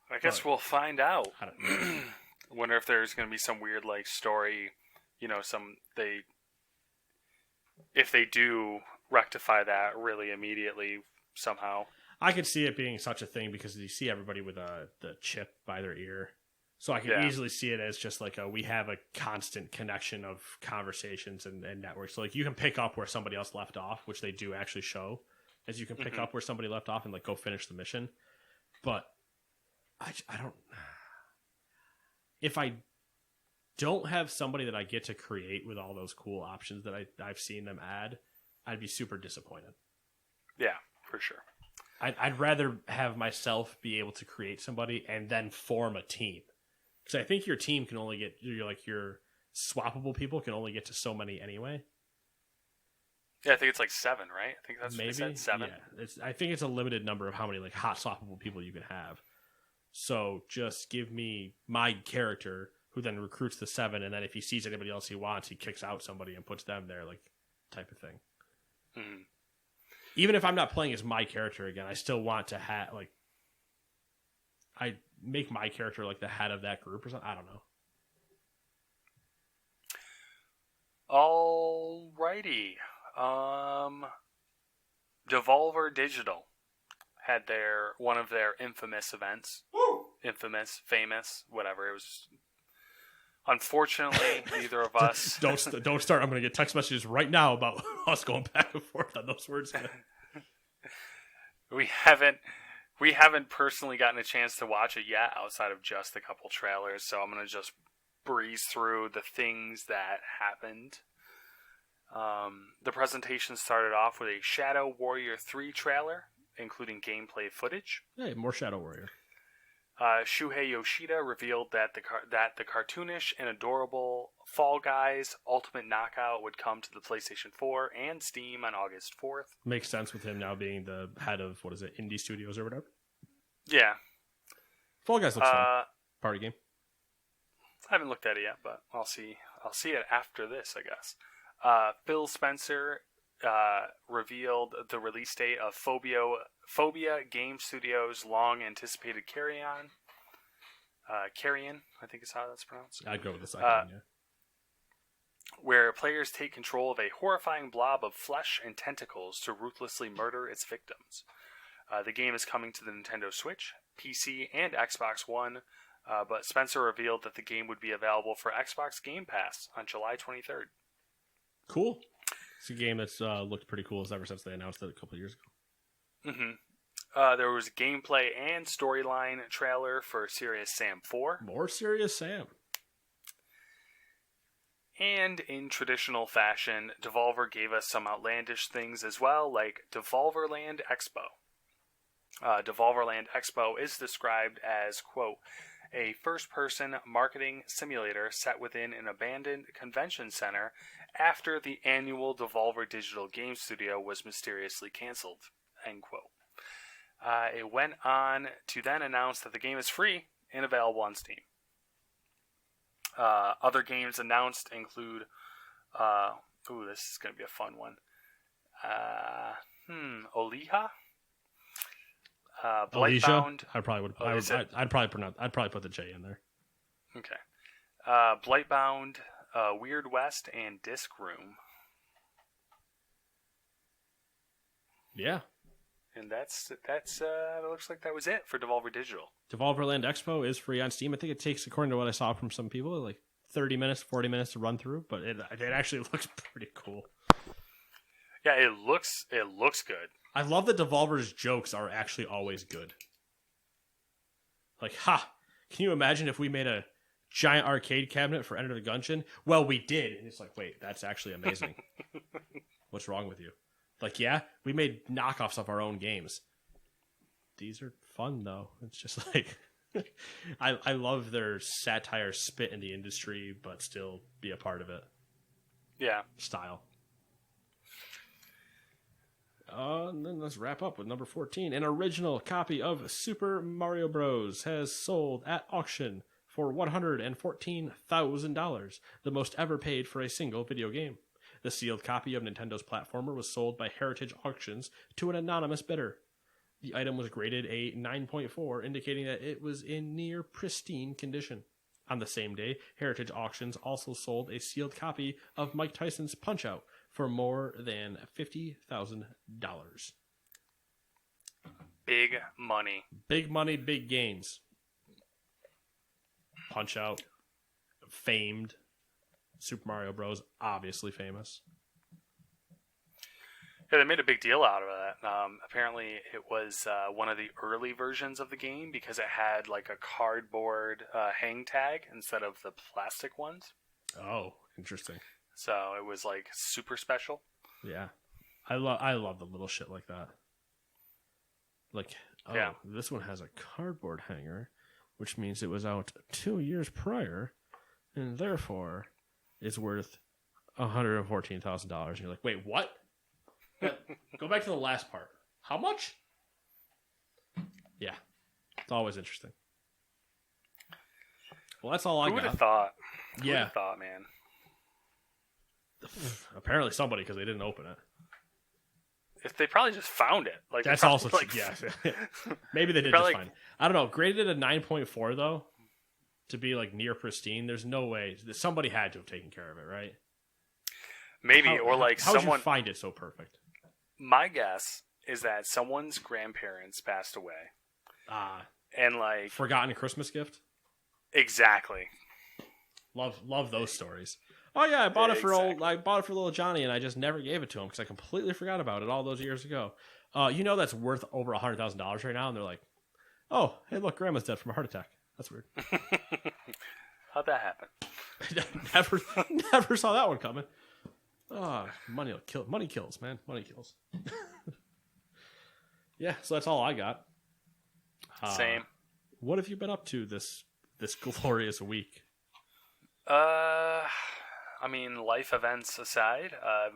I guess we'll find out. I don't know. Wonder if there's going to be some weird, like, story, you know, if they do rectify that really immediately somehow. I could see it being such a thing because you see everybody with the chip by their ear. So I can easily see it as just like we have a constant connection of conversations and networks. So, like, you can pick up where somebody else left off, which they do actually show, as you can pick up where somebody left off and, like, go finish the mission. But I don't. If I don't have somebody that I get to create with all those cool options that I've seen them add, I'd be super disappointed. Yeah, for sure. I'd rather have myself be able to create somebody and then form a team. Because I think your team can only get, your swappable people can only get to so many anyway. Yeah, I think it's like 7, right? I think that's maybe what they said, 7. Yeah, I think it's a limited number of how many, like, hot swappable people you can have. So just give me my character, who then recruits the 7, and then if he sees anybody else he wants, he kicks out somebody and puts them there, like, type of thing. Mm-hmm. Even if I'm not playing as my character again, I still want to have, like, I make my character, like, the head of that group or something. I don't know. Alrighty. Devolver Digital had one of their infamous events. Woo! Infamous, famous, whatever. It was. Unfortunately, neither of us. Don't start. I'm going to get text messages right now about us going back and forth on those words. We haven't personally gotten a chance to watch it yet, outside of just a couple trailers. So I'm going to just breeze through the things that happened. The presentation started off with a Shadow Warrior 3 trailer, including gameplay footage. Hey, more Shadow Warrior. Shuhei Yoshida revealed that the cartoonish and adorable Fall Guys Ultimate Knockout would come to the PlayStation 4 and Steam on August 4th. Makes sense with him now being the head of, Indie Studios or whatever. Yeah. Fall Guys looks fun. Party game. I haven't looked at it yet, but I'll see it after this, I guess. Phil Spencer revealed the release date of Phobia Game Studios' long-anticipated Carrion. Carrion, I think is how that's pronounced. I'd go with the second one, yeah. Where players take control of a horrifying blob of flesh and tentacles to ruthlessly murder its victims. The game is coming to the Nintendo Switch, PC, and Xbox One But Spencer revealed that the game would be available for Xbox Game Pass on July 23rd. Cool. It's a game that's looked pretty cool ever since they announced it a couple of years ago. Mm-hmm. There was a gameplay and storyline trailer for Serious Sam 4. More Serious Sam. And in traditional fashion, Devolver gave us some outlandish things as well, like Devolverland Expo. Devolverland Expo is described as, quote, a first-person marketing simulator set within an abandoned convention center after the annual Devolver Digital Game Studio was mysteriously canceled, end quote. It went on to then announce that the game is free and available on Steam. Other games announced include, this is going to be a fun one. Oliha? Blightbound. I probably would. I'd probably put the J in there. Okay. Blightbound, Weird West, and Disc Room. Yeah. And that's it looks like that was it for Devolver Digital. Devolverland Expo is free on Steam. I think it takes, according to what I saw from some people, like 30 minutes, 40 minutes to run through, but it actually looks pretty cool. Yeah, it looks good. I love that Devolver's jokes are actually always good. Like, can you imagine if we made a giant arcade cabinet for Enter the Gungeon? Well, we did. And it's like, wait, that's actually amazing. What's wrong with you? Like, yeah, we made knockoffs of our own games. These are fun, though. It's just like, I love their satire spit in the industry, but still be a part of it. Yeah. Style. And then let's wrap up with number 14. An original copy of Super Mario Bros. Has sold at auction for $114,000, the most ever paid for a single video game. The sealed copy of Nintendo's platformer was sold by Heritage Auctions to an anonymous bidder. The item was graded a 9.4, indicating that it was in near pristine condition. On the same day, Heritage Auctions also sold a sealed copy of Mike Tyson's Punch-Out! For more than $50,000. Big money. Big money, big gains. Punch-Out! Famed. Super Mario Bros. Obviously famous. Yeah, they made a big deal out of that. Apparently, it was one of the early versions of the game because it had like a cardboard hang tag instead of the plastic ones. Oh, interesting. So it was like super special. Yeah, I love the little shit like that. Like, yeah. This one has a cardboard hanger, which means it was out 2 years prior, and therefore it's worth $114,000. And you're like, wait, what? Go back to the last part. How much? Yeah, it's always interesting. Well, that's all I got. Who would have thought? Who would have thought, man? Apparently somebody, because they didn't open it. If they probably just found it. Like that's also like, yeah. Maybe they did just find it. I don't know. Graded a 9.4 though, to be like near pristine. There's no way somebody had to have taken care of it, right? Maybe how would you find it so perfect? My guess is that someone's grandparents passed away. And like forgotten Christmas gift. Exactly. Love those stories. Oh yeah, I bought it for little Johnny, and I just never gave it to him because I completely forgot about it all those years ago. That's worth over $100,000 right now, and they're like, "Oh, hey, look, Grandma's dead from a heart attack." That's weird. How'd that happen? never saw that one coming. Money kills, man. Money kills. Yeah, so that's all I got. Same. What have you been up to this glorious week? I mean, life events aside, I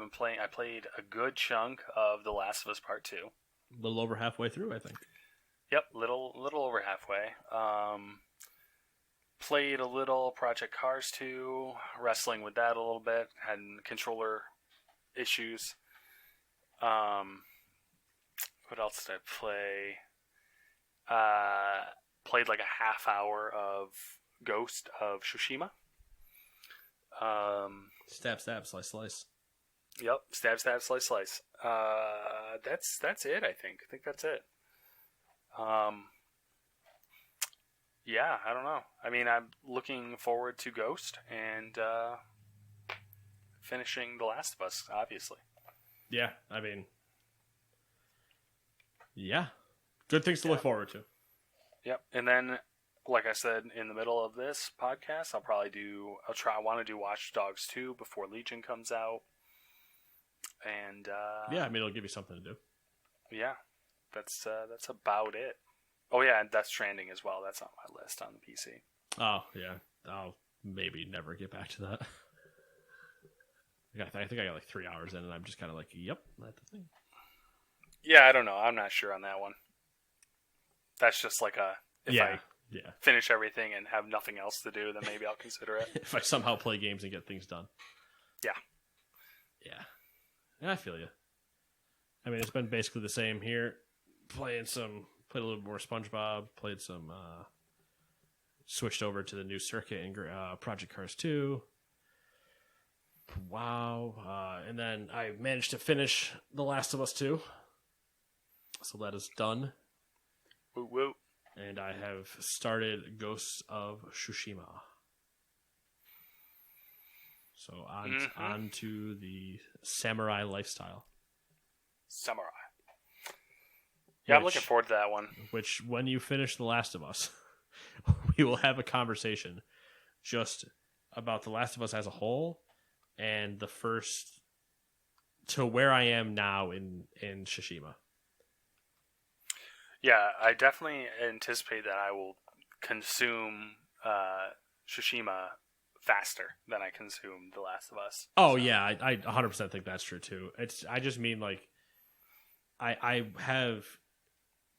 played a good chunk of The Last of Us Part 2. A little over halfway through, I think. Yep, little over halfway. Played a little Project Cars 2, wrestling with that a little bit, had controller issues. What else did I play? Played like a half hour of Ghost of Tsushima. Stab, slice. Yep, stab, slice. That's it. I think that's it. Yeah, I don't know. I mean, I'm looking forward to Ghost and finishing The Last of Us, obviously. Yeah, I mean, yeah, good things to look forward to. Yep. And then, like I said, in the middle of this podcast, I want to do Watch Dogs 2 before Legion comes out. And, yeah, I mean, it'll give you something to do. Yeah, that's about it. Oh, yeah, and Death Stranding as well. That's on my list on the PC. Oh, yeah. I'll maybe never get back to that. I think I got like 3 hours in, and I'm just kind of like, yep, that's the thing. Yeah, I don't know. I'm not sure on that one. That's just like if I finish everything and have nothing else to do, then maybe I'll consider it. If I somehow play games and get things done. Yeah. Yeah, I feel you. I mean, it's been basically the same here. Played a little more SpongeBob, played some, switched over to the new circuit in Project Cars 2. Wow. And then I managed to finish The Last of Us 2. So that is done. Woo woo. And I have started Ghosts of Tsushima. So on to the samurai lifestyle. Samurai. Yeah, I'm looking forward to that one. Which, when you finish The Last of Us, we will have a conversation just about The Last of Us as a whole and the first to where I am now in Tsushima. Yeah, I definitely anticipate that I will consume Tsushima faster than I consume The Last of Us. Oh, so. Yeah, I 100% think that's true, too. I just mean, like, I have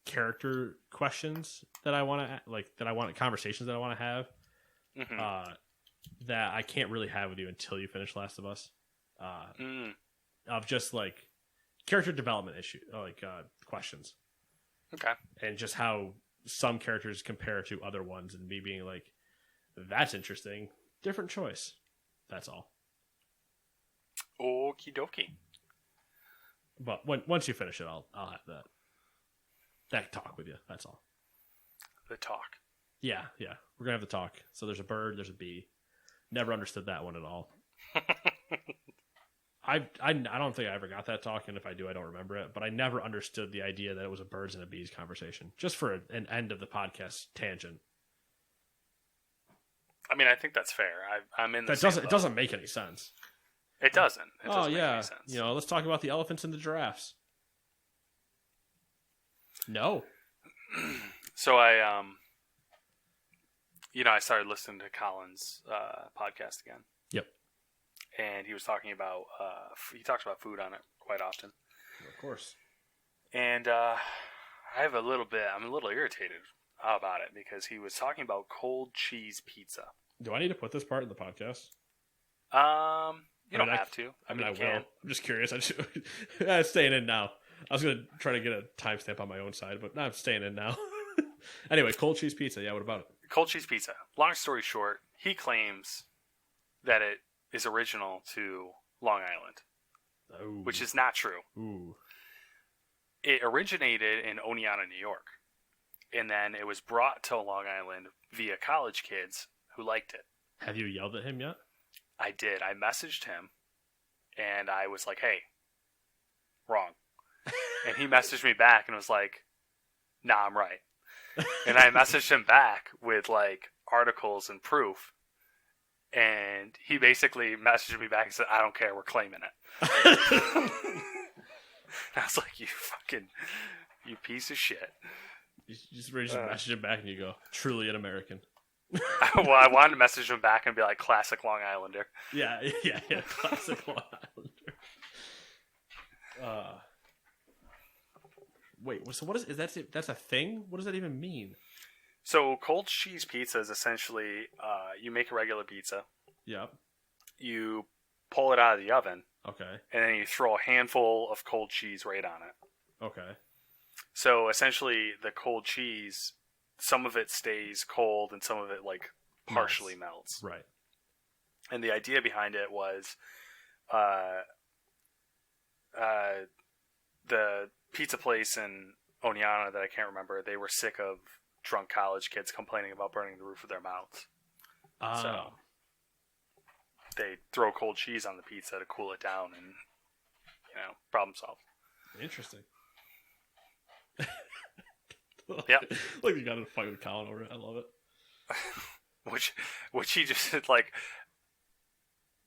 character questions that I want to, conversations that I want to have, that I can't really have with you until you finish Last of Us. Of just, like, character development questions. Okay. And just how some characters compare to other ones, and me being like, that's interesting. Different choice. That's all. Okie dokie. But once you finish it, I'll have that talk with you. That's all. The talk. Yeah. We're gonna have the talk. So there's a bird, there's a bee. Never understood that one at all. I don't think I ever got that talk, and if I do, I don't remember it. But I never understood the idea that it was a birds and a bees conversation. Just for an end of the podcast tangent. I mean, I think that's fair. I'm in the It doesn't make any sense. It doesn't. It doesn't make any sense. Let's talk about the elephants and the giraffes. No. So I started listening to Colin's podcast again. Yep. And he was talking about he talks about food on it quite often. Of course. And I'm a little irritated about it because he was talking about cold cheese pizza. Do I need to put this part in the podcast? You don't have to. I will. I'm just curious. I'm staying in now. I was going to try to get a timestamp on my own side, but I'm staying in now. Anyway, cold cheese pizza. Yeah, what about it? Cold cheese pizza. Long story short, he claims that it is original to Long Island, which is not true. Ooh. It originated in Oneonta, New York, and then it was brought to Long Island via college kids who liked it. Have you yelled at him yet? I did. I messaged him, and I was like, hey, wrong. And he messaged me back and was like, nah, I'm right. And I messaged him back with, like, articles and proof. And he basically messaged me back and said, I don't care, we're claiming it. I was like, you piece of shit. You just message him back and you go, truly an American. Well, I wanted to message him back and be like, classic Long Islander. Yeah, classic Long Islander. Wait, so what is that's a thing? What does that even mean? So cold cheese pizza is essentially you make a regular pizza. Yep. You pull it out of the oven. Okay. And then you throw a handful of cold cheese right on it. Okay. So essentially the cold cheese, some of it stays cold and some of it like partially melts. Right. And the idea behind it was the pizza place in Oneonta that I can't remember, they were sick of drunk college kids complaining about burning the roof of their mouths. So they throw cold cheese on the pizza to cool it down, and problem solved. Interesting. Yep. Like you got in a fight with Colin over it. I love it. Which he just like,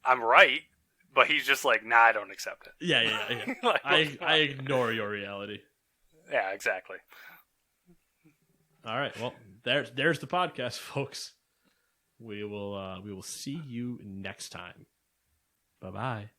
I'm right, but he's just like, nah, I don't accept it. Yeah. Like, I ignore your reality. Yeah, exactly. All right. Well, there's the podcast, folks. We will see you next time. Bye-bye.